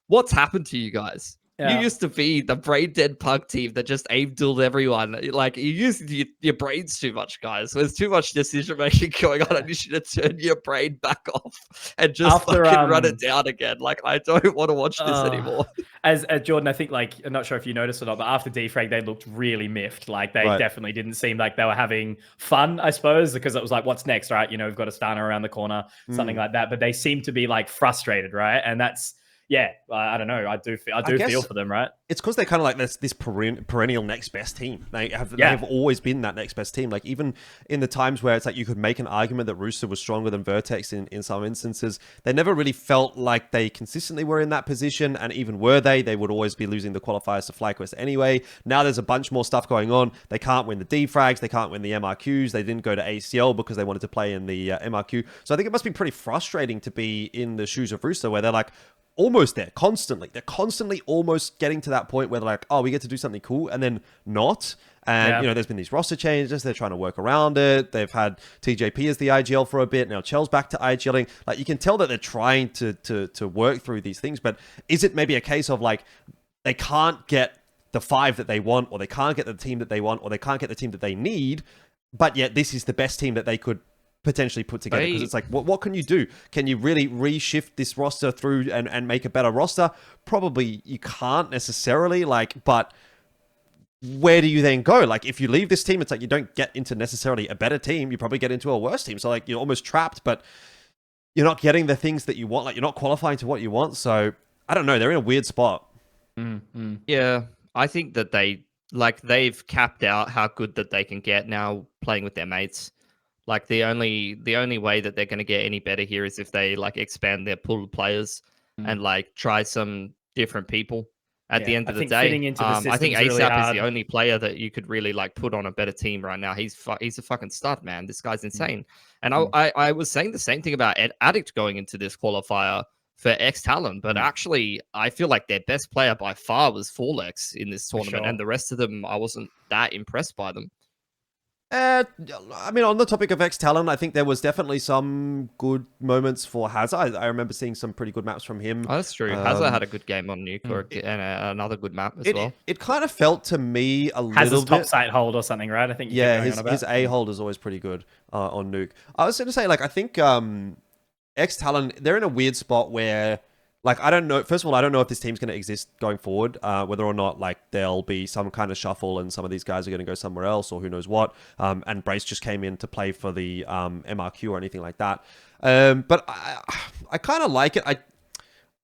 what's happened to you guys? You used to be the brain dead pug team that just aim-dueled everyone. Like, you used your brains too much, guys. There's too much decision-making going on, and you should have turned your brain back off and just fucking run it down again. Like, I don't want to watch this anymore. As Jordan, I think, like, I'm not sure if you noticed or not, but after defrag, they looked really miffed. Like, they definitely didn't seem like they were having fun, I suppose, because it was like, what's next, right? You know, we've got a Stana around the corner, something like that. But they seem to be, like, frustrated, right? And that's... Yeah, I don't know. I do feel for them, right? It's because they're kind of like this perennial next best team. They have always been that next best team. Like even in the times where it's like you could make an argument that Rooster was stronger than Vertex in some instances, they never really felt like they consistently were in that position. And even were they would always be losing the qualifiers to FlyQuest anyway. Now there's a bunch more stuff going on. They can't win the defrags. They can't win the MRQs. They didn't go to ACL because they wanted to play in the MRQ. So I think it must be pretty frustrating to be in the shoes of Rooster where they're like, almost there constantly. They're constantly almost getting to that point where they're like, oh, we get to do something cool, and then not. And, you know, there's been these roster changes. They're trying to work around it. They've had TJP as the IGL for a bit. Now Chell's back to IGLing. Like, you can tell that they're trying to work through these things. But is it maybe a case of, like, they can't get the 5 that they want, or they can't get the team that they want, or they can't get the team that they need, but yet this is the best team that they could potentially put together? Because it's like, what can you do? Can you really reshift this roster through and make a better roster? Probably you can't necessarily, like, but where do you then go? Like, if you leave this team, it's like you don't get into necessarily a better team. You probably get into a worse team. So, like, you're almost trapped, but you're not getting the things that you want. Like, you're not qualifying to what you want. So, I don't know. They're in a weird spot. Yeah, I think that they've capped out how good that they can get now playing with their mates. Like, the only way that they're going to get any better here is if they, like, expand their pool of players and, like, try some different people. At the end of the day, I think ASAP really is the only player that you could really, like, put on a better team right now. He's a fucking stud, man. This guy's insane. And I was saying the same thing about Addict going into this qualifier for X Talon, but actually, I feel like their best player by far was Forlex in this tournament, sure. and the rest of them, I wasn't that impressed by them. I mean, on the topic of X Talon, I think there was definitely some good moments for Hazard. I remember seeing some pretty good maps from him. Oh, that's true. Hazard had a good game on Nuke, and another good map as well. It kind of felt to me a Has little his top bit. site hold or something, right? I think. Yeah, his A hold is always pretty good on Nuke. I was going to say, like, I think X Talon, they're in a weird spot where, like, I don't know. First of all, I don't know if this team's going to exist going forward, whether or not, like, there'll be some kind of shuffle and some of these guys are going to go somewhere else or who knows what. And Brace just came in to play for the MRQ or anything like that. But I kind of like it.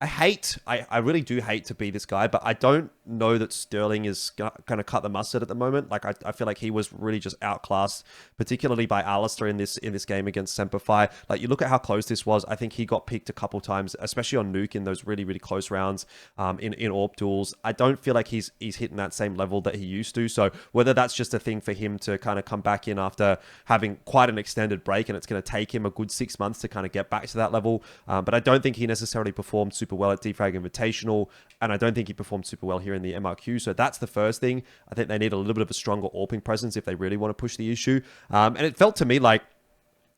I really do hate to be this guy, but I don't know that Sterling is going to cut the mustard at the moment. Like, I feel like he was really just outclassed, particularly by Alistair in this game against Semperfi. Like, you look at how close this was. I think he got picked a couple times, especially on Nuke in those really, really close rounds in AWP duels. I don't feel like he's hitting that same level that he used to. So whether that's just a thing for him to kind of come back in after having quite an extended break, and it's going to take him a good 6 months to kind of get back to that level. But I don't think he necessarily performed super well at Defrag Invitational, and I don't think he performed super well here in the MRQ. So that's the first thing. I think they need a little bit of a stronger AWPing presence if they really want to push the issue. And it felt to me like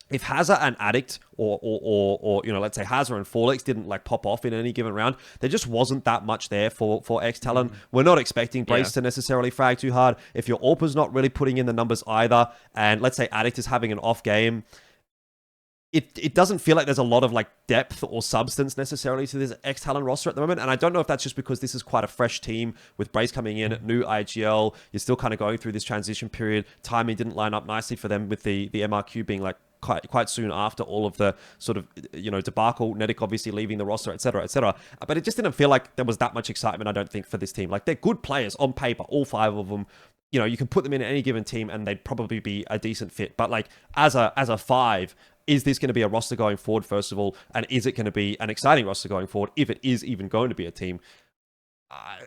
if Hazard and Addict or you know, let's say Hazard and Forlex didn't like pop off in any given round, there just wasn't that much there for X Talon. We're not expecting Brace to necessarily frag too hard. If your AWPer's not really putting in the numbers either, and let's say Addict is having an off game, it doesn't feel like there's a lot of like depth or substance necessarily to this X Talon roster at the moment. And I don't know if that's just because this is quite a fresh team with Brace coming in, new IGL. You're still kind of going through this transition period. Timing didn't line up nicely for them with the MRQ being like quite soon after all of the sort of, you know, debacle, Nedic obviously leaving the roster, etc., etc. But it just didn't feel like there was that much excitement, I don't think, for this team. Like, they're good players on paper, all 5 of them. You know, you can put them in any given team and they'd probably be a decent fit. But like, as a 5, is this going to be a roster going forward, first of all? And is it going to be an exciting roster going forward, if it is even going to be a team?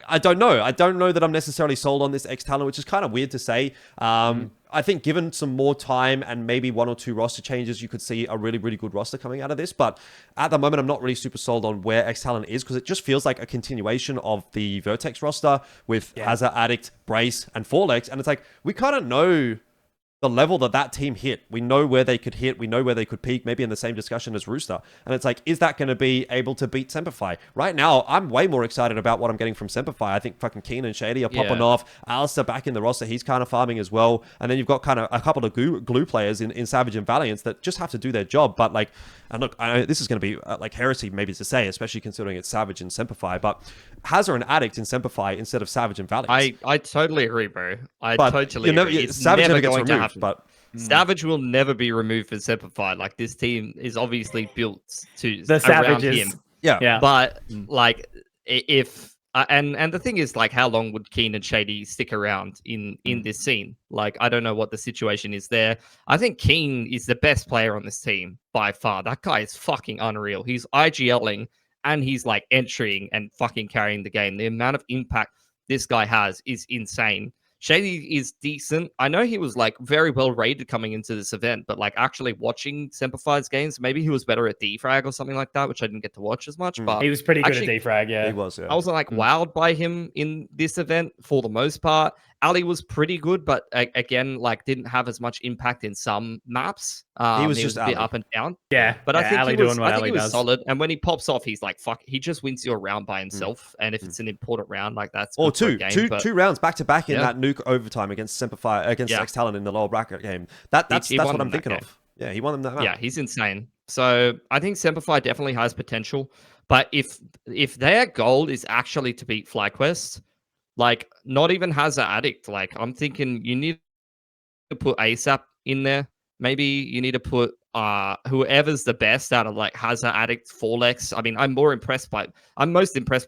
I don't know. I don't know that I'm necessarily sold on this X Talon, which is kind of weird to say. I think given some more time and maybe 1 or 2 roster changes, you could see a really, really good roster coming out of this. But at the moment, I'm not really super sold on where X Talon is, because it just feels like a continuation of the Vertex roster with Hazard, Addict, Brace, and Forlex. And it's like, we kind of know the level that team hit. We know where they could hit. We know where they could peak, maybe in the same discussion as Rooster. And it's like, is that going to be able to beat Semperfi? Right now, I'm way more excited about what I'm getting from Semperfi. I think fucking Keen and Shady are popping off. Alistair back in the roster. He's kind of farming as well. And then you've got kind of a couple of glue players in Savage and Valiance that just have to do their job. But like, and look, I know this is going to be like heresy maybe to say, especially considering it's Savage and Semperfi, but Hazard and Addict in Semperfi instead of Savage and Valiance. I totally agree, bro. Totally agree. It's Savage never gets going to removed, happen. but Savage will never be removed for Semperfi. Like, this team is obviously built to the around Savages. him. Yeah. But like, if and the thing is, like, how long would Keen and Shady stick around in this scene? Like, I don't know what the situation is there. I think Keen is the best player on this team by far. That guy is fucking unreal. He's IGLing and he's like entering and fucking carrying the game. The amount of impact this guy has is insane. Shady is decent. I know he was like very well rated coming into this event, but like actually watching Semperfi's games, maybe he was better at defrag or something like that, which I didn't get to watch as much. But he was pretty good actually, at defrag, yeah. he was, yeah. I wasn't like wowed by him in this event for the most part. Ali was pretty good, but again, like, didn't have as much impact in some maps. He was just a bit Ali. up and down. Yeah, But I think Ali he was, doing what I think Ali he was does. solid. And when he pops off, he's like, fuck, he just wins you a round by himself. And if it's an important round, like, that's or good for a game, two rounds back to back in Yeah. that Nuke overtime against Semperfi, against X Talon in the lower bracket game. That's He what won I'm that thinking game. of. Yeah, he won them that map. Yeah, he's insane. So I think Semperfi definitely has potential. But if their goal is actually to beat FlyQuest, like, not even Hazard Addict, like, I'm thinking you need to put ASAP in there. Maybe you need to put whoever's the best out of like Hazard Addict, Forlex. I mean, I'm most impressed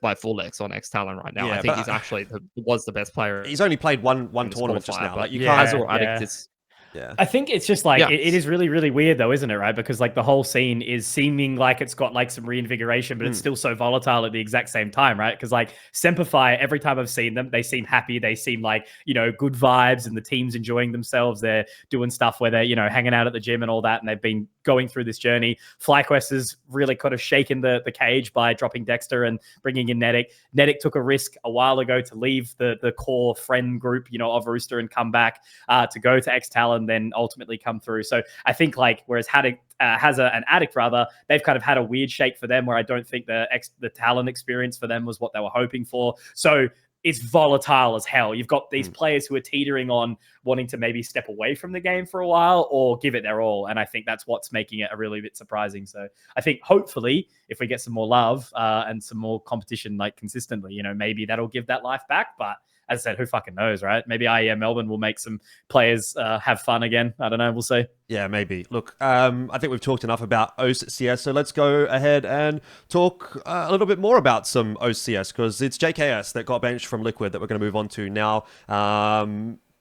by Forlex on X Talon right now. Yeah, I think but he's actually was the best player. He's only played one in this tournament just qualifier, now. but Like, you yeah. can't. Hazard Addict is. Yeah. I think it's just like Yeah. it is really, really weird though, isn't it? Right, because like the whole scene is seeming like it's got like some reinvigoration, but it's still so volatile at the exact same time, right? Because like Semperfi, every time I've seen them, they seem happy. They seem like, you know, good vibes, and the team's enjoying themselves. They're doing stuff where they're, you know, hanging out at the gym and all that, and they've been going through this journey. FlyQuest has really kind of shaken the cage by dropping Dexter and bringing in Netic. Netic took a risk a while ago to leave the core friend group, of Rooster and come back to go to X-Talon, then ultimately come through. So I think whereas Haddock has an Addict rather, they've kind of had a weird shake for them where I don't think the Talon experience for them was what they were hoping for. So it's volatile as hell. You've got these players who are teetering on wanting to maybe step away from the game for a while or give it their all. And I think that's what's making it a really bit surprising. So I think hopefully if we get some more love and some more competition consistently, maybe that'll give that life back. But as I said, who fucking knows, right? Maybe IEM Melbourne will make some players have fun again. I don't know. We'll see. Yeah, maybe. Look, I think we've talked enough about OCS, so let's go ahead and talk a little bit more about some OCS, because it's JKS that got benched from Liquid that we're going to move on to now.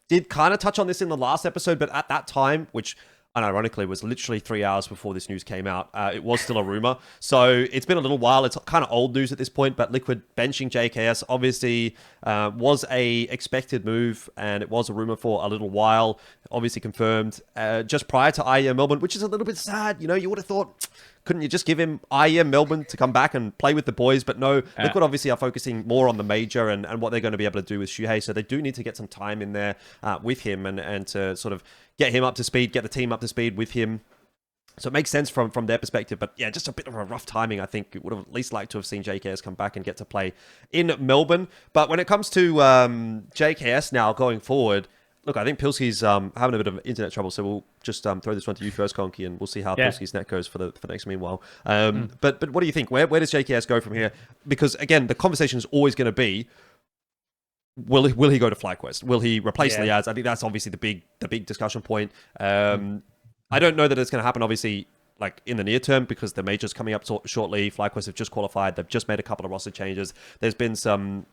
Did kind of touch on this in the last episode, but at that time, which unironically was literally 3 hours before this news came out, it was still a rumor. So it's been a little while. It's kind of old news at this point, but Liquid benching JKS obviously was a expected move, and it was a rumor for a little while. Obviously confirmed just prior to IEM Melbourne, which is a little bit sad. You would have thought, couldn't you just give him IEM Melbourne to come back and play with the boys? But no, Liquid obviously are focusing more on the major and what they're going to be able to do with Shuhei. So they do need to get some time in there with him and to sort of get him up to speed, get the team up to speed with him. So it makes sense from their perspective. But yeah, just a bit of a rough timing. I think would have at least liked to have seen JKS come back and get to play in Melbourne. But when it comes to JKS now going forward, look, I think Pilski's having a bit of internet trouble, so we'll just throw this one to you first, Conky, and we'll see how Pilski's net goes for the next meanwhile. But what do you think? Where does JKS go from here? Because again, the conversation is always going to be, will he go to FlyQuest? Will he replace Liaz? I think that's obviously the big discussion point. I don't know that it's going to happen, obviously, in the near term, because the major's coming up shortly. FlyQuest have just qualified. They've just made a couple of roster changes. There's been some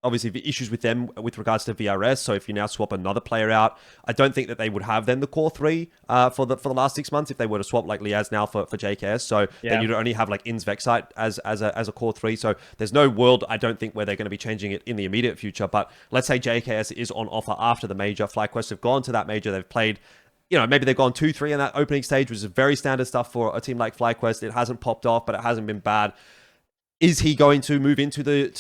obviously the issues with them with regards to VRS. So if you now swap another player out, I don't think that they would have then the core three for the last 6 months if they were to swap Liaz now for JKS. So then you'd only have In's Vexite as a core three. So there's no world, I don't think, where they're going to be changing it in the immediate future. But let's say JKS is on offer after the major. FlyQuest have gone to that major. They've played, maybe they've gone 2-3 in that opening stage, which is very standard stuff for a team like FlyQuest. It hasn't popped off, but it hasn't been bad. Is he going to move into the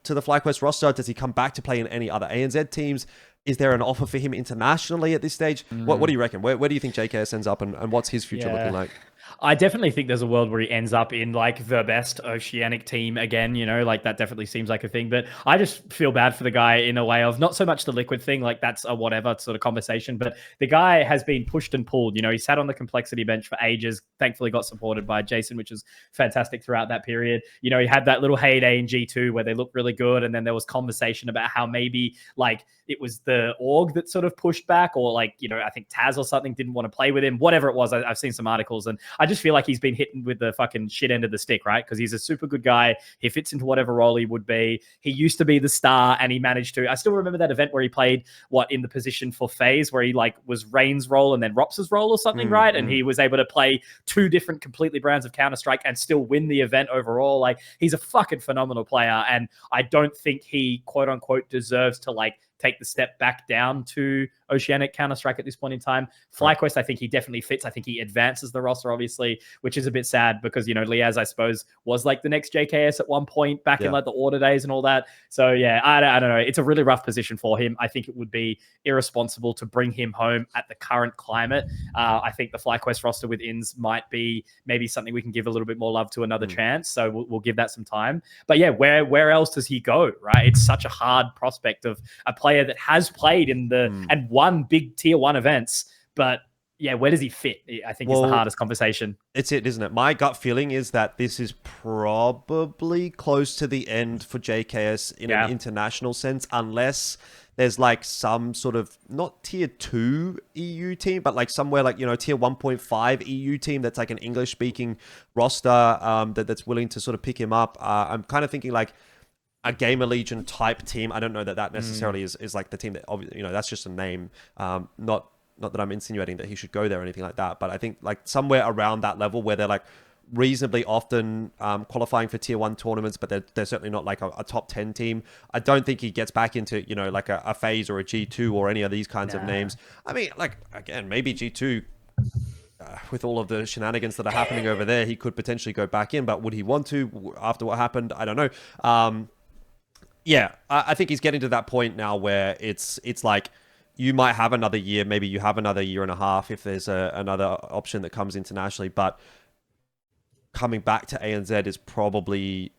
FlyQuest roster? Does he come back to play in any other ANZ teams? Is there an offer for him internationally at this stage? What do you reckon? Where do you think JKS ends up, and what's his future looking like? I definitely think there's a world where he ends up in the best Oceanic team again, that definitely seems like a thing. But I just feel bad for the guy in a way of not so much the Liquid thing, that's a whatever sort of conversation, but the guy has been pushed and pulled. He sat on the complexity bench for ages, thankfully got supported by Jason, which was fantastic throughout that period. He had that little heyday in G2 where they looked really good, and then there was conversation about how maybe it was the org that sort of pushed back, or I think Taz or something didn't want to play with him, whatever it was. I've seen some articles, and I just feel like he's been hit with the fucking shit end of the stick, right? Because he's a super good guy. He fits into whatever role he would be. He used to be the star, and he managed to. I still remember that event where he played in the position for FaZe, where he was Rain's role and then Rops's role or something, right? And he was able to play two different completely brands of Counter-Strike and still win the event overall. He's a fucking phenomenal player, and I don't think he quote unquote deserves to take the step back down to Oceanic Counter-Strike at this point in time. FlyQuest, I think he definitely fits. I think he advances the roster, obviously, which is a bit sad because, Liaz, I suppose, was the next JKS at one point back in the order days and all that. So, yeah, I don't know. It's a really rough position for him. I think it would be irresponsible to bring him home at the current climate. I think the FlyQuest roster with Ins might be maybe something we can give a little bit more love to another chance. So we'll give that some time. But yeah, where else does he go, right? It's such a hard prospect of a player that has played in and won big tier 1 events, but yeah, where does he fit? I think is the hardest conversation. It's it, isn't it? My gut feeling is that this is probably close to the end for JKS in an international sense, unless there's some sort of not tier 2 EU team, but somewhere tier 1.5 EU team that's an English speaking roster that's willing to sort of pick him up. I'm kind of thinking a Gamer Legion type team. I don't know that necessarily is the team that, that's just a name. Not that I'm insinuating that he should go there or anything like that, but I think somewhere around that level where they're reasonably often qualifying for tier 1 tournaments, but they're certainly not like a top 10 team. I don't think he gets back into, you know, like a FaZe or a G2 or any of these kinds of names. I mean, like, again, maybe G2, with all of the shenanigans that are happening over there, he could potentially go back in, but would he want to after what happened? I don't know. Yeah, I think he's getting to that point now where it's like, you might have another year, maybe you have another year and a half if there's another option that comes internationally, but coming back to ANZ is probably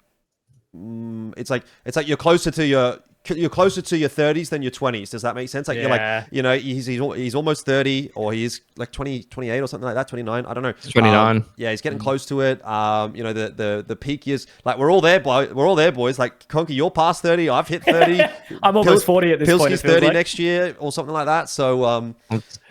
it's like you're closer to your 30s than your 20s. Does that make sense? Like, you're like, you know, he's almost 30, or he's like 28 or something like that, 29. I don't know. 29. Yeah, he's getting close to it. You know, the peak years, like, we're all there, boys. Like, Conky, you're past 30. I've hit 30. I'm almost 40 at this point. Pilski's 30 next year or something like that. So I'm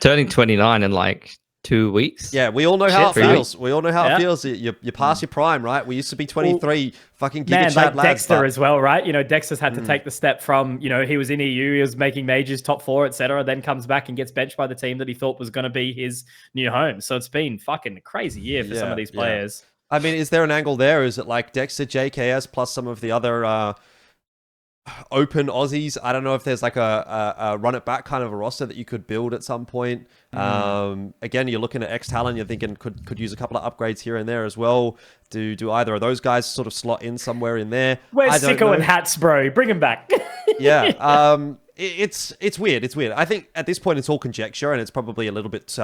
turning 29 in like 2 weeks. Yeah, we all know how it feels. We all know how it feels. You're past your prime, right? We used to be 23, fucking Giga Chad like lads, Dexter as well, right? You know, Dexter's had to take the step from, you know, he was in EU, he was making majors, top 4, etc., then comes back and gets benched by the team that he thought was going to be his new home. So it's been fucking a crazy year for some of these players. I mean, is there an angle there? Is it like Dexter, JKS, plus some of the other open Aussies? I don't know if there's like a run it back kind of a roster that you could build at some point. Again, you're looking at X-Talon, you're thinking could use a couple of upgrades here and there as well. Do either of those guys sort of slot in somewhere in there? Where's Sicko and Hats, bro? Bring him back. Yeah. It's weird. It's weird. I think at this point it's all conjecture, and it's probably a little bit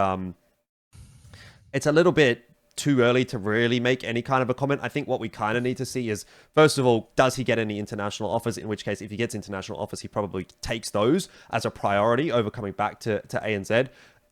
too early to really make any kind of a comment. I think what we kind of need to see is, first of all, does he get any international offers? In which case, if he gets international offers, he probably takes those as a priority over coming back to ANZ.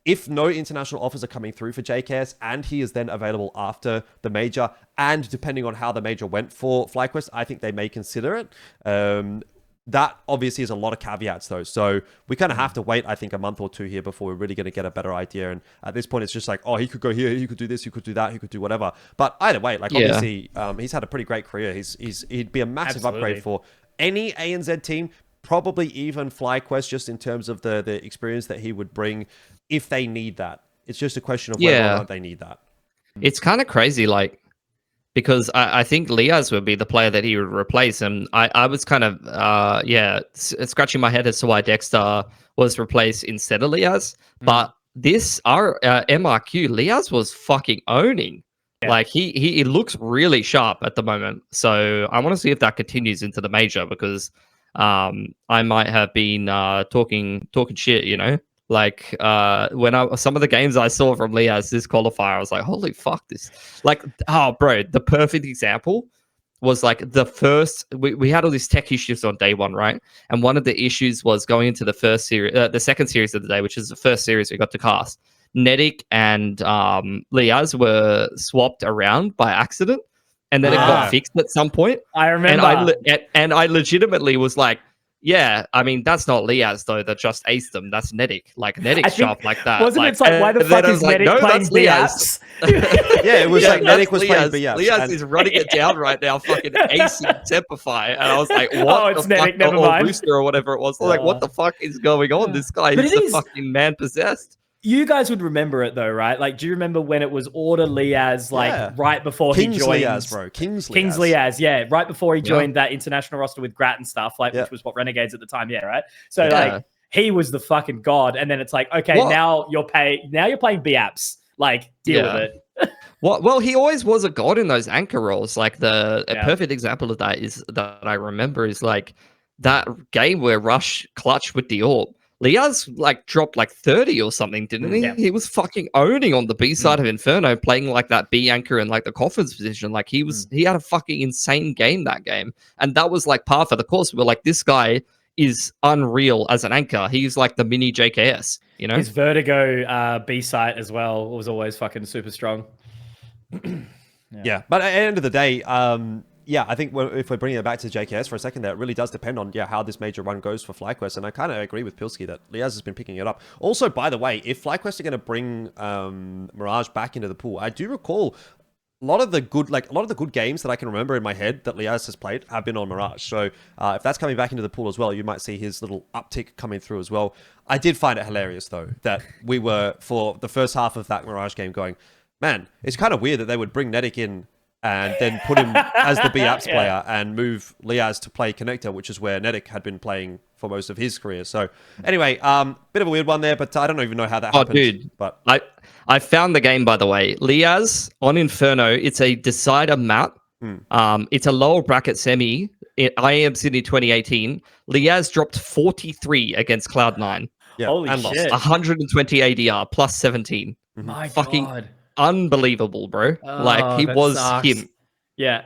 If no international offers are coming through for JKS, and he is then available after the major, and depending on how the major went for FlyQuest, I think they may consider it. That obviously is a lot of caveats, though. So we kind of have to wait, I think, a month or two here before we're really going to get a better idea. And at this point, it's just like, oh, he could go here, he could do this, he could do that, he could do whatever. But either way, like, obviously, he's had a pretty great career. He'd be a massive upgrade for any ANZ team, probably even FlyQuest, just in terms of the experience that he would bring if they need that. It's just a question of whether or not they need that. It's kind of crazy, like, because I think Liaz would be the player that he would replace. And I was kind of, scratching my head as to why Dexter was replaced instead of Liaz. But our MRQ, Liaz was fucking owning. Yeah. Like, he looks really sharp at the moment. So I want to see if that continues into the major, because I might have been talking shit, you know? Like, when some of the games I saw from Liaz this qualifier, I was like, holy fuck, this. Like, oh, bro, the perfect example was like the first, we had all these tech issues on day one, right? And one of the issues was going into the first series, the second series of the day, which is the first series we got to cast. Netic and Liaz were swapped around by accident, and then it got fixed at some point. I remember. And I legitimately was like, yeah, I mean, that's not Liaz, though, that just aced them. That's Netic. Like, Netic's sharp like that. Wasn't it like, why the fuck is Netic playing Liaz? Yeah, it was like Netic was playing Liaz. Liaz is running it down right now, fucking acing Tempify. And I was like, what? Oh, it's Netic, never mind. Or Booster or whatever it was. I was like, what the fuck is going on? This guy is the fucking man possessed. You guys would remember it, though, right? Like, do you remember when it was Order Liaz, like, right before he joined... Liaz, bro. King's Liaz, yeah. Right before he joined that international roster with Grat and stuff, like, which was what Renegades at the time, right? So, like, he was the fucking god. And then it's like, okay, now you're playing BAPS. Like, deal with it. Well, he always was a god in those anchor roles. Like, a perfect example of that is that I remember is, like, that game where Rush clutched with the AWP. Liaz like dropped like 30 or something, didn't he? Yeah. He was fucking owning on the B side of Inferno, playing like that B anchor in like the coffins position. Like he had a fucking insane game that game. And that was like par for the course. We were like, this guy is unreal as an anchor. He's like the mini JKS, you know? His Vertigo B site as well was always fucking super strong. Yeah, but at the end of the day, I think if we're bringing it back to JKS for a second there, it really does depend on how this major run goes for FlyQuest. And I kind of agree with Pilski that Liaz has been picking it up. Also, by the way, if FlyQuest are going to bring Mirage back into the pool, I do recall a lot of the good games that I can remember in my head that Liaz has played have been on Mirage. So if that's coming back into the pool as well, you might see his little uptick coming through as well. I did find it hilarious, though, that we were, for the first half of that Mirage game, going, man, it's kind of weird that they would bring Nedic in and then put him as the B apps player and move Liaz to play connector, which is where Nedic had been playing for most of his career. So anyway, bit of a weird one there, but I don't even know how that happened. Dude, but I found the game, by the way. Liaz on Inferno, it's a decider map. It's a lower bracket semi. IEM Sydney 2018. Liaz dropped 43 against Cloud9. Yeah, Holy and shit. lost. 120 ADR plus 17. My Fucking God. unbelievable, bro. Like, he that was sucks. him. Yeah.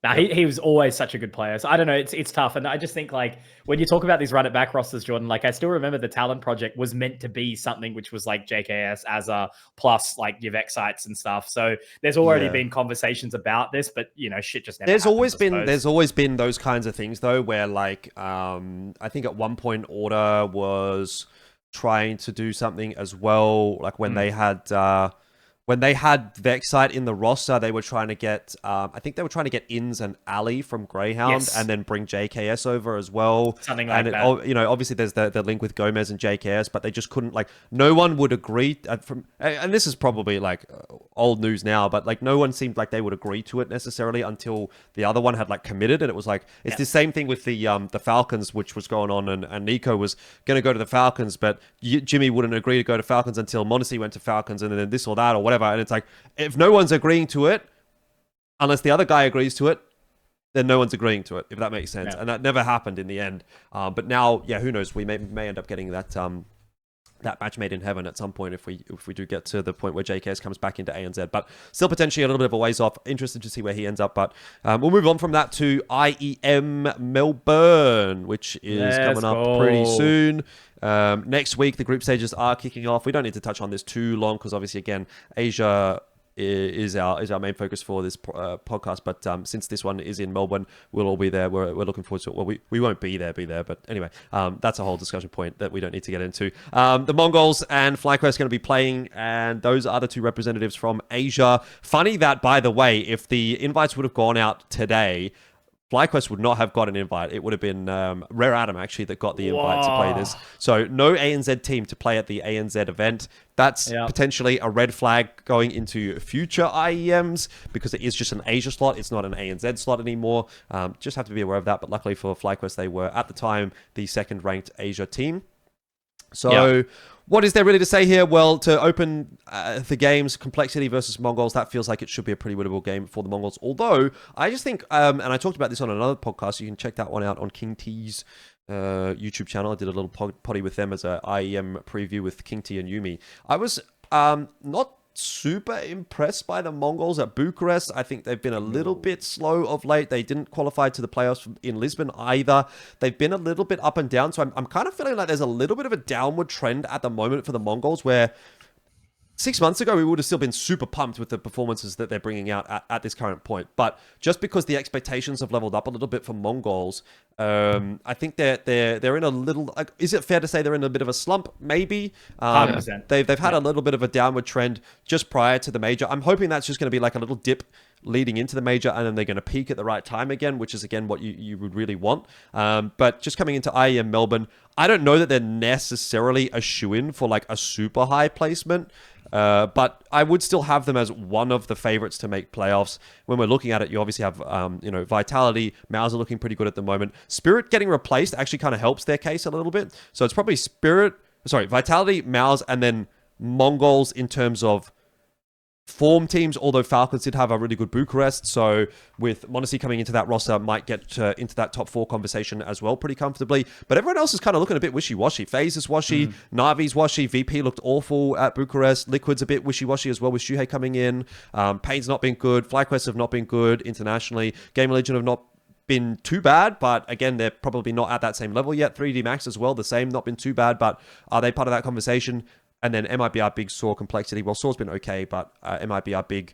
Nah, he was always such a good player. So I don't know, it's tough. And I just think, like, when you talk about these run it back rosters, Jordan, like, I still remember the Talent Project was meant to be something which was like JKS, Azza, plus like your Vexites and stuff. So there's already been conversations about this, but you know, shit just never There's happens, always been those kinds of things though, where like I think at one point Order was trying to do something as well, like when they had Vexite in the roster, they were trying to get, I think they were trying to get Inns and Ali from Greyhound and then bring JKS over as well. Something like that. Obviously there's the link with Gomez and JKS, but they just couldn't, like, no one would agree and this is probably like old news now, but like no one seemed like they would agree to it necessarily until the other one had like committed. And it was like, it's the same thing with the Falcons, which was going on, and Nico was going to go to the Falcons, but Jimmy wouldn't agree to go to Falcons until Mondesi went to Falcons, and then this or that or whatever. And it's like, if no one's agreeing to it, unless the other guy agrees to it, then no one's agreeing to it, if that makes sense. And that never happened in the end. But now, who knows? We may end up getting that match made in heaven at some point if we do get to the point where JKS comes back into ANZ. But still potentially a little bit of a ways off. Interested to see where he ends up. But we'll move on from that to IEM Melbourne, which is coming up pretty soon. Next week, the group stages are kicking off. We don't need to touch on this too long because obviously, again, Asia is our main focus for this podcast. But since this one is in Melbourne, we'll all be there. We're looking forward to it. Well, we won't be there. But anyway, that's a whole discussion point that we don't need to get into. The Mongols and FlyQuest are going to be playing, and those are the two representatives from Asia. Funny that, by the way, if the invites would have gone out today, FlyQuest would not have got an invite. It would have been Rare Adam, actually, that got the invite to play this. So no ANZ team to play at the ANZ event. That's potentially a red flag going into future IEMs because it is just an Asia slot. It's not an ANZ slot anymore. Just have to be aware of that. But luckily for FlyQuest, they were, at the time, the second-ranked Asia team. So what is there really to say here? Well, to open the games, Complexity versus Mongols, that feels like it should be a pretty winnable game for the Mongols. Although, I just think, and I talked about this on another podcast, you can check that one out on King T's YouTube channel. I did a little potty with them as a IEM preview with King T and Yumi. I was not super impressed by the Mongols at Bucharest. I think they've been a little bit slow of late. They didn't qualify to the playoffs in Lisbon either. They've been a little bit up and down. So I'm kind of feeling like there's a little bit of a downward trend at the moment for the Mongols, where 6 months ago, we would have still been super pumped with the performances that they're bringing out at this current point. But just because the expectations have leveled up a little bit for Mongols, I think they're in a little... is it fair to say they're in a bit of a slump? Maybe. 100%. They've had a little bit of a downward trend just prior to the major. I'm hoping that's just going to be like a little dip leading into the major, and then they're going to peak at the right time again, which is, again, what you would really want. But just coming into IEM Melbourne, I don't know that they're necessarily a shoo-in for like a super high placement. But I would still have them as one of the favorites to make playoffs. When we're looking at it, you obviously have, Vitality. Mouse are looking pretty good at the moment. Spirit getting replaced actually kind of helps their case a little bit. So it's probably Vitality, Mouse, and then Mongols in terms of form teams, although Falcons did have a really good Bucharest. So with Mondesi coming into that roster, might get into that top 4 conversation as well pretty comfortably. But everyone else is kind of looking a bit wishy-washy. FaZe is washy. Navi's washy. VP looked awful at Bucharest. Liquid's a bit wishy-washy as well with Shuhei coming in. Pain's not been good. FlyQuest have not been good internationally. Game of Legion have not been too bad, but again, they're probably not at that same level yet. 3D Max as well, the same, not been too bad, but are they part of that conversation? And then MIBR Big, Saw, Complexity. Well, Saw's been okay, but MIBR Big,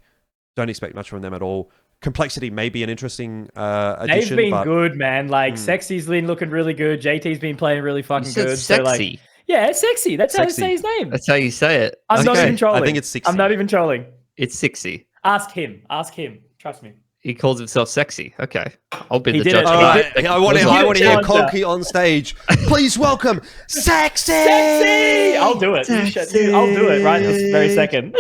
don't expect much from them at all. Complexity may be an interesting addition. They've been good, man. Like, Sexy's been looking really good. JT's been playing really fucking good. Sexy. So, like, yeah, it's Sexy. That's how you say his name. That's how you say it. I'm not even trolling. I think it's 60. I'm not even trolling. It's 60. Ask him. Trust me. He calls himself Sexy. Okay. I'll be the did judge. it. All right. I want to hear answer. Conky on stage. Please welcome Sexy! Sexy! I'll do it. I'll do it right this very second.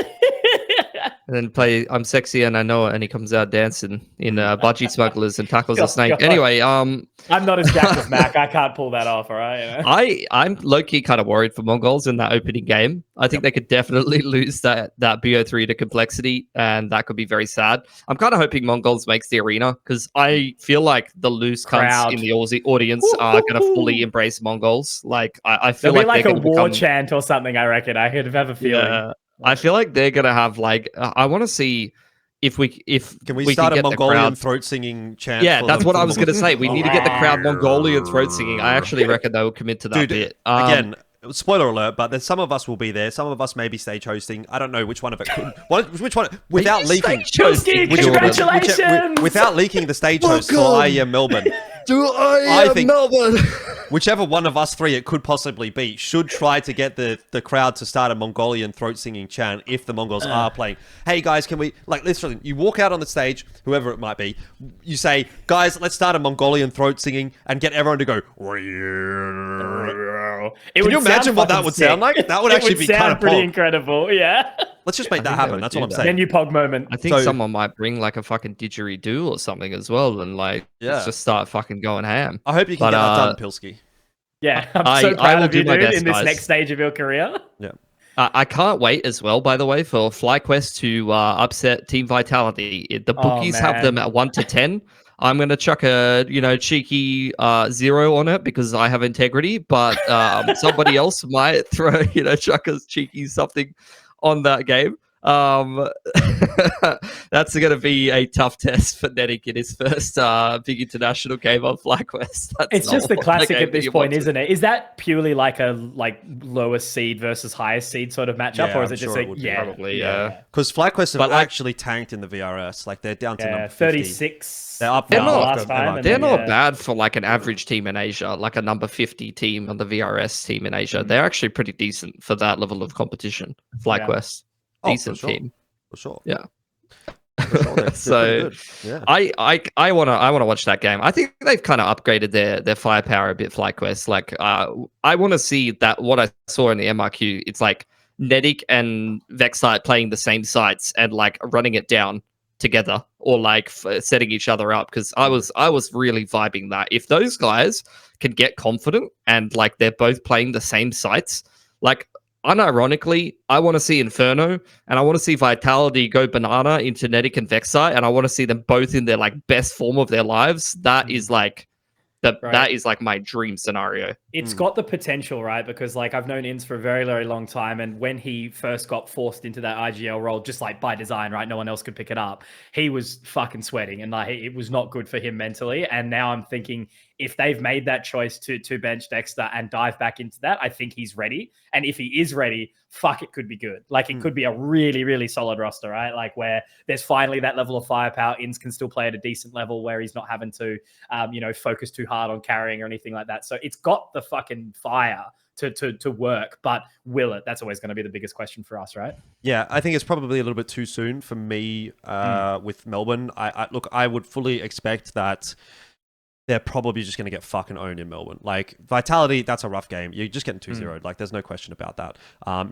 And then play I'm Sexy and I Know It, and he comes out dancing in Budgie Smugglers and tackles a snake. God. Anyway, I'm not as jacked as Mac. I can't pull that off, all right? You know? I'm low-key kind of worried for Mongols in that opening game. I think they could definitely lose that BO3 to complexity, and that could be very sad. I'm kind of hoping Mongols makes the arena, because I feel like the loose cunts in the Aussie audience are going to fully embrace Mongols. Like, I feel There'll like be like they're a war become... chant or something, I reckon. I could have a feeling. Yeah. I feel like they're gonna have like I want to see if can we start a Mongolian throat singing chant? Yeah, that's what I was gonna say. We need to get the crowd Mongolian throat singing. I actually reckon they will commit to that bit. Again, spoiler alert, but there's some of us will be there. Some of us may be stage hosting. I don't know which one of it. Which one? Without leaking. Pilski, congratulations! Without leaking the stage host for IEM Melbourne. I think Melbourne. Whichever one of us three it could possibly be should try to get the crowd to start a Mongolian throat singing chant if the Mongols are playing. Hey guys, can we, like, literally, you walk out on the stage, whoever it might be, you say, guys, let's start a Mongolian throat singing and get everyone to go. Can you imagine what that would sound like? That would actually be kind of pretty incredible. Yeah. Let's just make that happen. That's all I'm saying. Then you pog moment. I think someone might bring like a fucking didgeridoo or something as well, and like let's just start fucking going ham. I hope you can get that done, Pilski. Yeah, I'm so proud of you, dude, in this next stage of your career. Yeah. I can't wait as well, by the way, for FlyQuest to upset Team Vitality. The bookies have them at 1 to 10. I'm going to chuck a, cheeky 0 on it because I have integrity, but somebody else might throw, chuck a cheeky something on that game. That's going to be a tough test for Netic in his first big international game on FlyQuest. It's just the classic at this point, isn't it? Is that purely like a lowest seed versus highest seed sort of matchup, or is it just probably because FlyQuest have actually tanked in the VRS, like they're down to number 36. They're up. They're not bad for like an average team in Asia, like a number 50 team on the VRS team in Asia. They're actually pretty decent for that level of competition. FlyQuest. Decent team, for sure. Yeah. For sure. So yeah. I wanna watch that game. I think they've kind of upgraded their firepower a bit. FlyQuest, like I want to see that what I saw in the MRQ. It's like Netic and Vexite playing the same sites and like running it down together, or like setting each other up. Because I was really vibing that if those guys can get confident and like they're both playing the same sites, like. Unironically, I want to see Inferno and I want to see Vitality go banana into Netic and Vexite, and I want to see them both in their like best form of their lives. That is like that is like my dream scenario. It's got the potential, right? Because like I've known Inns for a very, very long time, and when he first got forced into that IGL role, just like by design, right? No one else could pick it up. He was fucking sweating, and like it was not good for him mentally. And now I'm thinking, if they've made that choice to bench Dexter and dive back into that, I think he's ready. And if he is ready, fuck, it could be good. Like it could be a really, really solid roster, right? Like where there's finally that level of firepower. Inns can still play at a decent level where he's not having to, focus too hard on carrying or anything like that. So it's got the fucking fire to work, but will it? That's always going to be the biggest question for us, right? Yeah, I think it's probably a little bit too soon for me with Melbourne. I would fully expect that they're probably just going to get fucking owned in Melbourne. Like, Vitality, that's a rough game. You're just getting 2-0'd. Like, there's no question about that.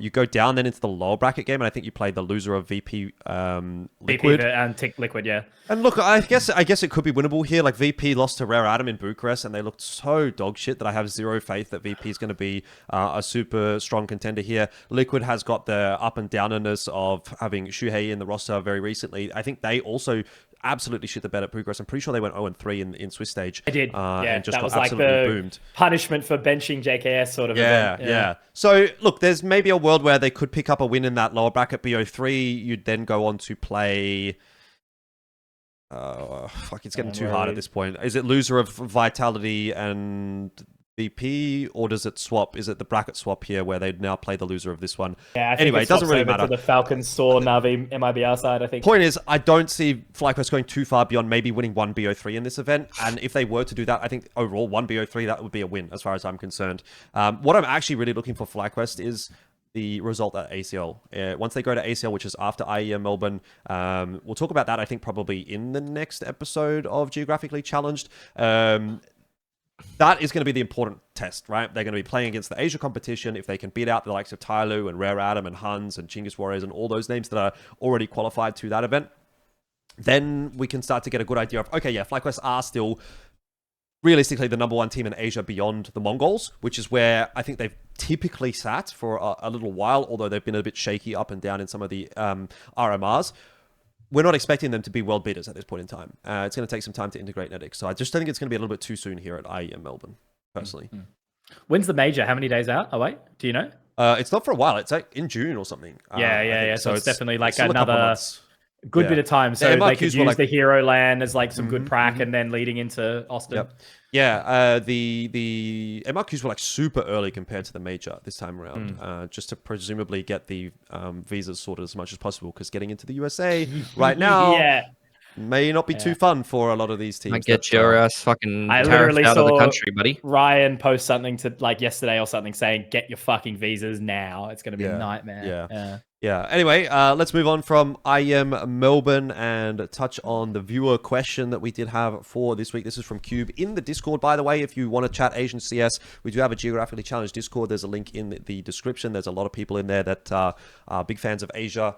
You go down then into the lower bracket game, and I think you play the loser of VP Liquid. VP and Tick Liquid, yeah. And look, I guess it could be winnable here. Like, VP lost to Rare Atom in Bucharest, and they looked so dog shit that I have zero faith that VP is going to be a super strong contender here. Liquid has got the up and downerness of having Shuhei in the roster very recently. I think they also absolutely shit the bed at Bucharest. I'm pretty sure they went 0-3 in Swiss stage. I did. And just that was got like absolutely the boomed. punishment for benching JKS sort of event. Yeah. So, look, there's maybe a world where they could pick up a win in that lower bracket BO3. You'd then go on to play... it's getting too hard at this point. Is it loser of Vitality and VP, or does it swap? Is it the bracket swap here where they now play the loser of this one? Yeah, I think anyway, it doesn't really matter. To the Falcons Saw Navi MIBR side, I think. Point is, I don't see FlyQuest going too far beyond maybe winning one BO3 in this event. And if they were to do that, I think overall one BO3, that would be a win as far as I'm concerned. What I'm actually really looking for FlyQuest is the result at ACL. Once they go to ACL, which is after IEM Melbourne, we'll talk about that, I think, probably in the next episode of Geographically Challenged. that is going to be the important test, right? They're going to be playing against the Asia competition. If they can beat out the likes of Tyloo and Rare Adam and Huns and Chinggis Warriors and all those names that are already qualified to that event, then we can start to get a good idea of, okay, yeah, FlyQuest are still realistically the #1 team in Asia beyond the Mongols, which is where I think they've typically sat for a little while, although they've been a bit shaky up and down in some of the RMRs. We're not expecting them to be world beaters at this point in time. It's going to take some time to integrate Netics. So I just think it's going to be a little bit too soon here at IEM Melbourne, personally. When's the major? How many days out? Oh, wait. Do you know? It's not for a while. It's like in June or something. Yeah. So it's definitely like still a couple another months. good bit of time. So The they could MRQs were use like- the Hero Land as like some good prac and then leading into Austin. Yep. Yeah, the MRQs were like super early compared to the major this time around, just to presumably get the visas sorted as much as possible, because getting into the USA right now may not be too fun for a lot of these teams. Might get your ass fucking I tariffed literally out of the saw country, buddy. Ryan post something to like yesterday or something saying, get your fucking visas now. It's going to be a nightmare. Yeah. Anyway, let's move on from IEM Melbourne and touch on the viewer question that we did have for this week. This is from Cube in the Discord, by the way. If you want to chat Asian CS, we do have a Geographically Challenged Discord. There's a link in the description. There's a lot of people in there that are big fans of Asia.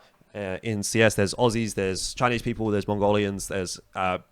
In CS, there's Aussies, there's Chinese people, there's Mongolians, there's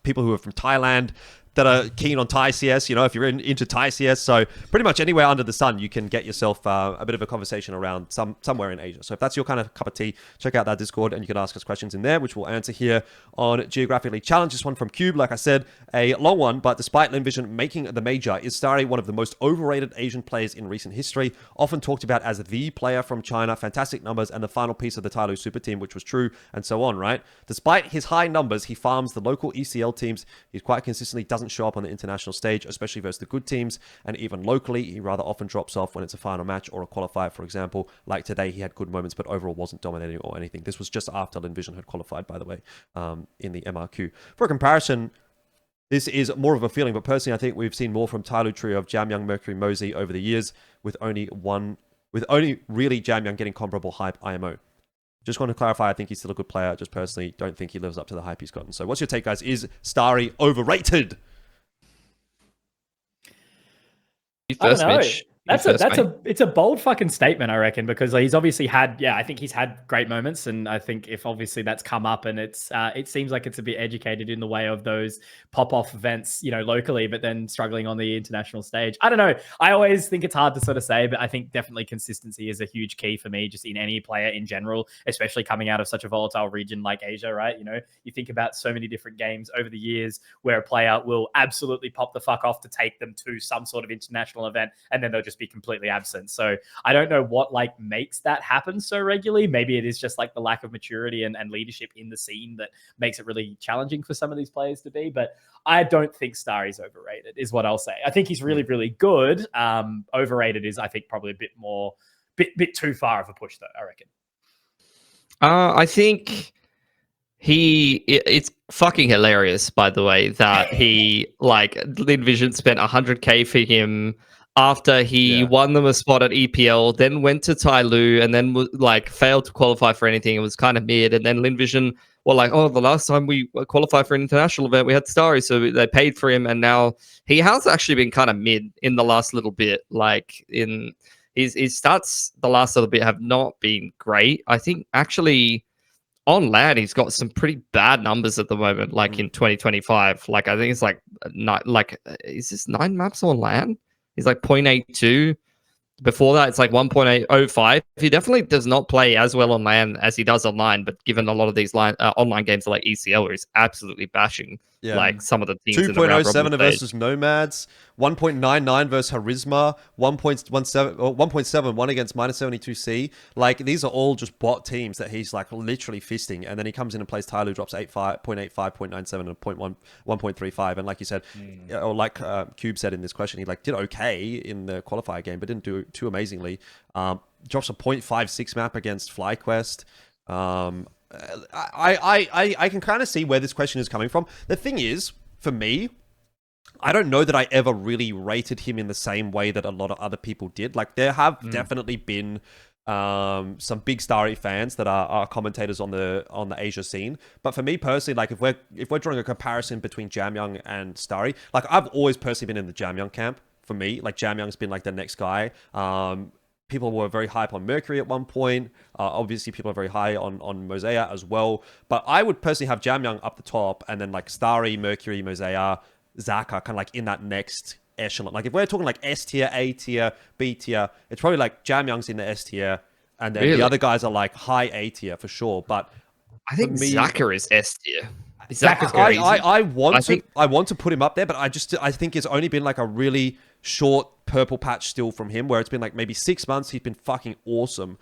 people who are from Thailand that are keen on Thai CS, if you're into Thai CS. So pretty much anywhere under the sun, you can get yourself a bit of a conversation around somewhere in Asia. So if that's your kind of cup of tea, check out that Discord and you can ask us questions in there, which we'll answer here on Geographically Challenged. This one from Cube, like I said, a long one, but despite LinVision making the major, is Starry one of the most overrated Asian players in recent history, often talked about as the player from China, fantastic numbers, and the final piece of the Tyloo super team, which was true, and so on, right? Despite his high numbers, he farms the local ECL teams. He quite consistently doesn't show up on the international stage, especially versus the good teams, and even locally, he rather often drops off when it's a final match or a qualifier, for example. Like today, he had good moments, but overall wasn't dominating or anything. This was just after LinVision had qualified, by the way, in the MRQ. For comparison, this is more of a feeling, but personally, I think we've seen more from Tyloo trio of Jamyang, Mercury, Mosey over the years, with only really Jamyang getting comparable hype IMO. Just want to clarify, I think he's still a good player. Just personally don't think he lives up to the hype he's gotten. So what's your take, guys? Is Starry overrated? I don't know. It's a bold fucking statement, I reckon, because he's obviously had, I think he's had great moments, and I think if obviously that's come up, and it seems like it's a bit educated in the way of those pop-off events, locally, but then struggling on the international stage. I don't know. I always think it's hard to sort of say, but I think definitely consistency is a huge key for me, just in any player in general, especially coming out of such a volatile region like Asia, right? You think about so many different games over the years where a player will absolutely pop the fuck off to take them to some sort of international event, and then they'll just be completely absent. So I don't know what makes that happen so regularly. Maybe it is just like the lack of maturity and leadership in the scene that makes it really challenging for some of these players to be. But I don't think Starry's overrated, is what I'll say. I think he's really, really good. Overrated is, I think, probably a bit too far of a push, though, I reckon. I think it's fucking hilarious, by the way, that he LinVision spent 100K for him after he won them a spot at EPL, then went to Tyloo, and then failed to qualify for anything. It was kind of mid, and then LinVision were like, "Oh, the last time we qualified for an international event, we had Starry, so they paid for him." And now he has actually been kind of mid in the last little bit. In his stats, the last little bit have not been great. I think actually on land, he's got some pretty bad numbers at the moment. In 2025, I think it's is this 9 maps on land? He's 0.82. Before that, it's 1.805. He definitely does not play as well on land as he does online, but given a lot of these online games are like ECL, where he's absolutely bashing some of the teams. 2.07 versus Nomads, 1.99 versus Harisma, 1.71 against -72C. These are all just bot teams that he's literally fisting, and then he comes in and plays Tyloo, drops 0.85, 0.97, and 1.35. And like you said, or Cube said in this question, he did okay in the qualifier game, but didn't do too amazingly. Drops a 0.56 map against FlyQuest. I can kind of see where this question is coming from. The thing is, for me, I don't know that I ever really rated him in the same way that a lot of other people did. There have definitely been some big Starry fans that are commentators on the Asia scene. But for me personally, like if we're drawing a comparison between Jamyoung and Starry, like I've always personally been in the Jamyoung camp. For me, like Jamyoung's been like the next guy. People were very hype on Mercury at one point. Obviously, people are very high on Mosea as well. But I would personally have Jamyoung up the top, and then like Starry, Mercury, Mosea, Zaka, kind of like in that next echelon. Like if we're talking like S tier, A tier, B tier, it's probably like Jamyoung's in the S tier, and then the other guys are like high A tier for sure. But I think Zaka is S tier. Zaka's crazy. I want to put him up there, but I think it's only been like a really short purple patch still from him, where it's been like maybe 6 months. He's been fucking awesome.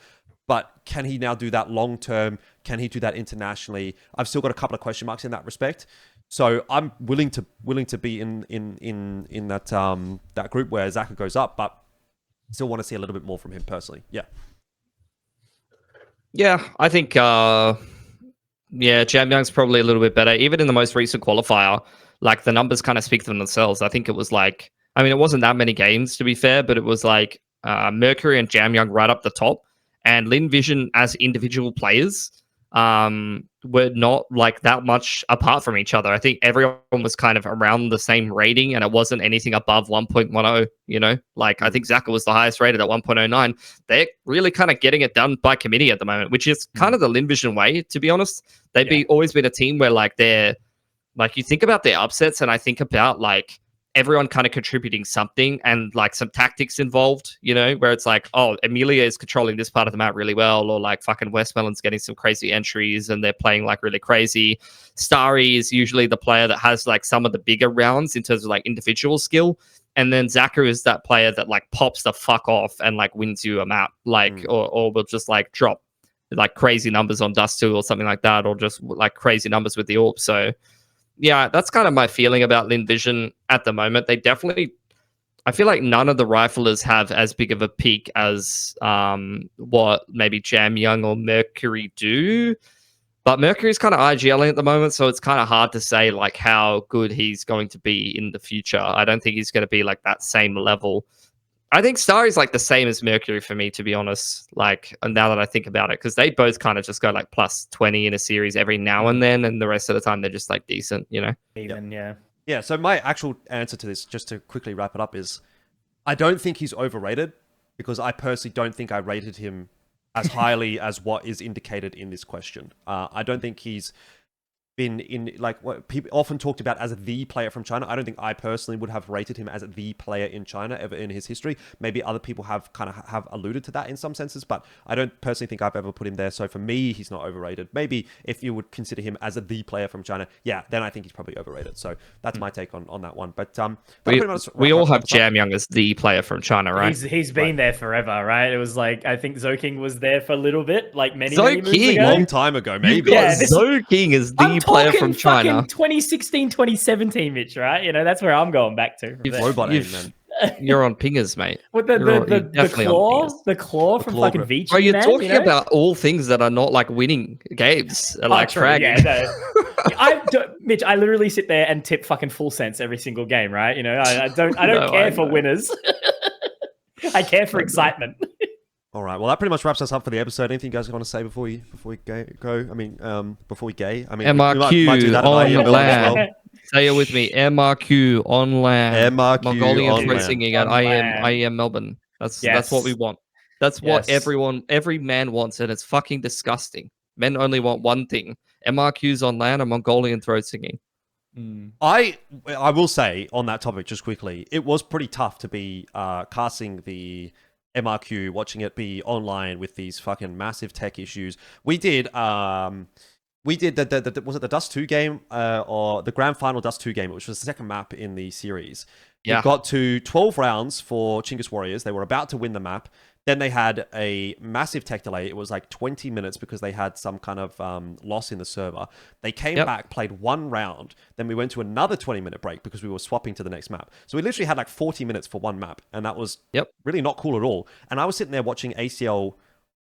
But can he now do that long term? Can he do that internationally? I've still got a couple of question marks in that respect. So I'm willing to be in that group where Zaka goes up, but still want to see a little bit more from him personally. Yeah, I think Jamyoung's probably a little bit better. Even in the most recent qualifier, like the numbers kind of speak for themselves. I think it was like, I mean, it wasn't that many games to be fair, but it was like Mercury and Jamyoung right up the top, and Lin Vision as individual players were not like that much apart from each other. I think everyone was kind of around the same rating, and it wasn't anything above 1.10, you know? Like, I think Zaka was the highest rated at 1.09. They're really kind of getting it done by committee at the moment, which is kind of the Lin Vision way, to be honest. They've always been a team where, like, they're... Like, you think about their upsets, and I think about, like, everyone kind of contributing something and like some tactics involved, you know, where it's like, oh, Amelia is controlling this part of the map really well, or like fucking Westmelon's getting some crazy entries and they're playing like really crazy. Starry is usually the player that has like some of the bigger rounds in terms of like individual skill. And then Zaka is that player that like pops the fuck off and like wins you a map, like, or will just like drop like crazy numbers on Dust 2 or something like that, or just like crazy numbers with the AWP. So yeah, that's kind of my feeling about Lin Vision at the moment. They definitely, I feel like none of the riflers have as big of a peak as what maybe Jamyoung or Mercury do. But Mercury's kind of IGLing at the moment, so it's kind of hard to say like how good he's going to be in the future. I don't think he's going to be like that same level. I think Starry's like the same as Mercury for me, to be honest. Like, and now that I think about it, because they both kind of just go like plus 20 in a series every now and then, and the rest of the time they're just like decent, you know? Even, Yeah, so my actual answer to this, just to quickly wrap it up, is I don't think he's overrated, because I personally don't think I rated him as highly as what is indicated in this question. I don't think he's been in like what people often talked about as the player from China. I don't think I personally would have rated him as the player in China ever in his history. Maybe other people have kind of have alluded to that in some senses, but I don't personally think I've ever put him there. So for me, he's not overrated. Maybe if you would consider him as the player from China, yeah, then I think he's probably overrated. So that's my take on that one. But we all have Jamyoung as the player from China, right? He's been there forever, right? It was like, I think Zoking was there for a little bit, like many moons King, ago. Long time ago, maybe. Zoking is the player from China. 2016, 2017, Mitch, right? You know, that's where I'm going back to. You're on pingers, mate. With the claw from fucking Vici. Bro, you're talking about all things that are not like winning games, like fragging. Yeah, no. Mitch, I literally sit there and tip fucking full cents every single game, right? You know, I don't care for winners. I care for excitement. All right. Well, that pretty much wraps us up for the episode. Anything you guys want to say before we go? I mean, before we gay. I mean, MRQ we might do that on land. Well. Say it with me. MRQ on land. MRQ Mongolian on land. singing at IEM Melbourne. That's what we want. That's what every man wants, and it's fucking disgusting. Men only want one thing: MRQs on land and Mongolian throat singing. I will say on that topic just quickly, it was pretty tough to be casting the MRQ, watching it be online with these fucking massive tech issues. We did the was it the Dust 2 game or the grand final Dust 2 game, which was the second map in the series. It got to 12 rounds for Chinggis Warriors. They were about to win the map. Then they had a massive tech delay. It was like 20 minutes because they had some kind of loss in the server. They came back, played one round. Then we went to another 20-minute break because we were swapping to the next map. So we literally had like 40 minutes for one map. And that was really not cool at all. And I was sitting there watching ACL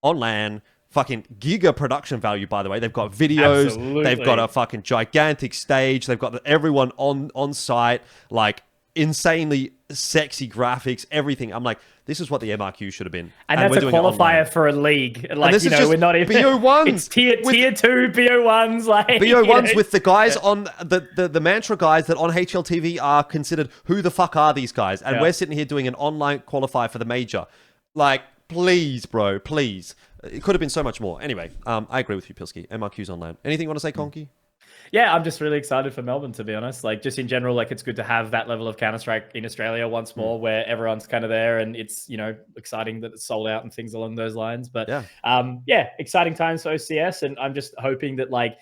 on LAN, fucking giga production value, by the way. They've got videos. Absolutely. They've got a fucking gigantic stage. They've got everyone on site, like insanely sexy graphics, everything. I'm like, this is what the MRQ should have been. And that's we're a doing it qualifier online. for a league. Like, this you is know, just we're not even BO1s. It's tier 2 BO1s. Like BO1s with the guys on the Mantra guys that on HLTV are considered who the fuck are these guys? And we're sitting here doing an online qualifier for the major. Like, please, bro, please. It could have been so much more. Anyway, I agree with you, Pilski. MRQ's online. Anything you want to say, Conky? Yeah, I'm just really excited for Melbourne, to be honest. Like, just in general, like, it's good to have that level of Counter-Strike in Australia once more, where everyone's kind of there, and it's, you know, exciting that it's sold out and things along those lines. But yeah, exciting times for OCS, and I'm just hoping that, like,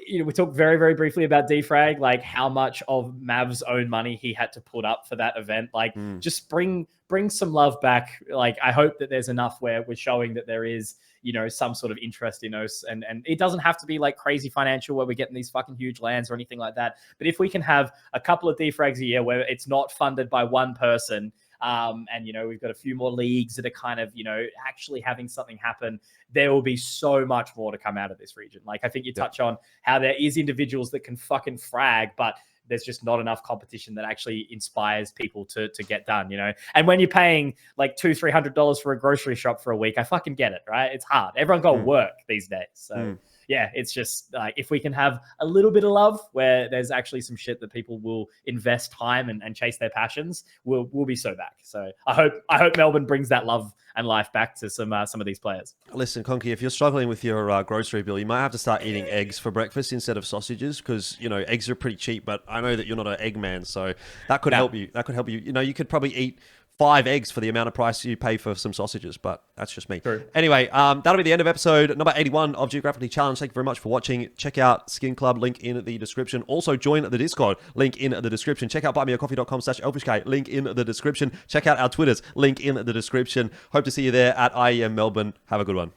you know, we talked very, very briefly about Defrag, like how much of Mav's own money he had to put up for that event. Like, just bring some love back. Like, I hope that there's enough where we're showing that there is, you know, some sort of interest in us, and it doesn't have to be like crazy financial where we're getting these fucking huge lands or anything like that. But if we can have a couple of defrags a year where it's not funded by one person, and, you know, we've got a few more leagues that are kind of, you know, actually having something happen, there will be so much more to come out of this region. Like, I think you touch on how there is individuals that can fucking frag, but there's just not enough competition that actually inspires people to get done, you know? And when you're paying like $200-300 for a grocery shop for a week, I fucking get it, right? It's hard. Everyone got work these days. So yeah, it's just like, if we can have a little bit of love where there's actually some shit that people will invest time and chase their passions, we'll be so back. So I hope Melbourne brings that love and life back to some of these players. Listen, Conky, if you're struggling with your grocery bill, you might have to start eating eggs for breakfast instead of sausages, because, you know, eggs are pretty cheap, but I know that you're not an egg man, so that could help you. That could help you. You know, you could probably eat 5 eggs for the amount of price you pay for some sausages, but that's just me. True. Anyway, that'll be the end of episode number 81 of Geographically Challenged. Thank you very much for watching. Check out SkinClub, link in the description. Also, join the Discord, link in the description. Check out buymeacoffee.com/Elfishguy, link in the description. Check out our Twitters, link in the description. Hope to see you there at IEM Melbourne. Have a good one.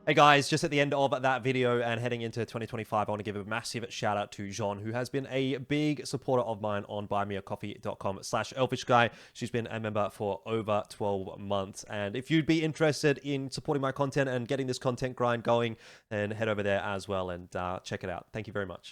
Hey guys, just at the end of that video and heading into 2025, I want to give a massive shout out to Jean, who has been a big supporter of mine on buymeacoffee.com/Elfishguy. She's been a member for over 12 months. And if you'd be interested in supporting my content and getting this content grind going, then head over there as well and check it out. Thank you very much.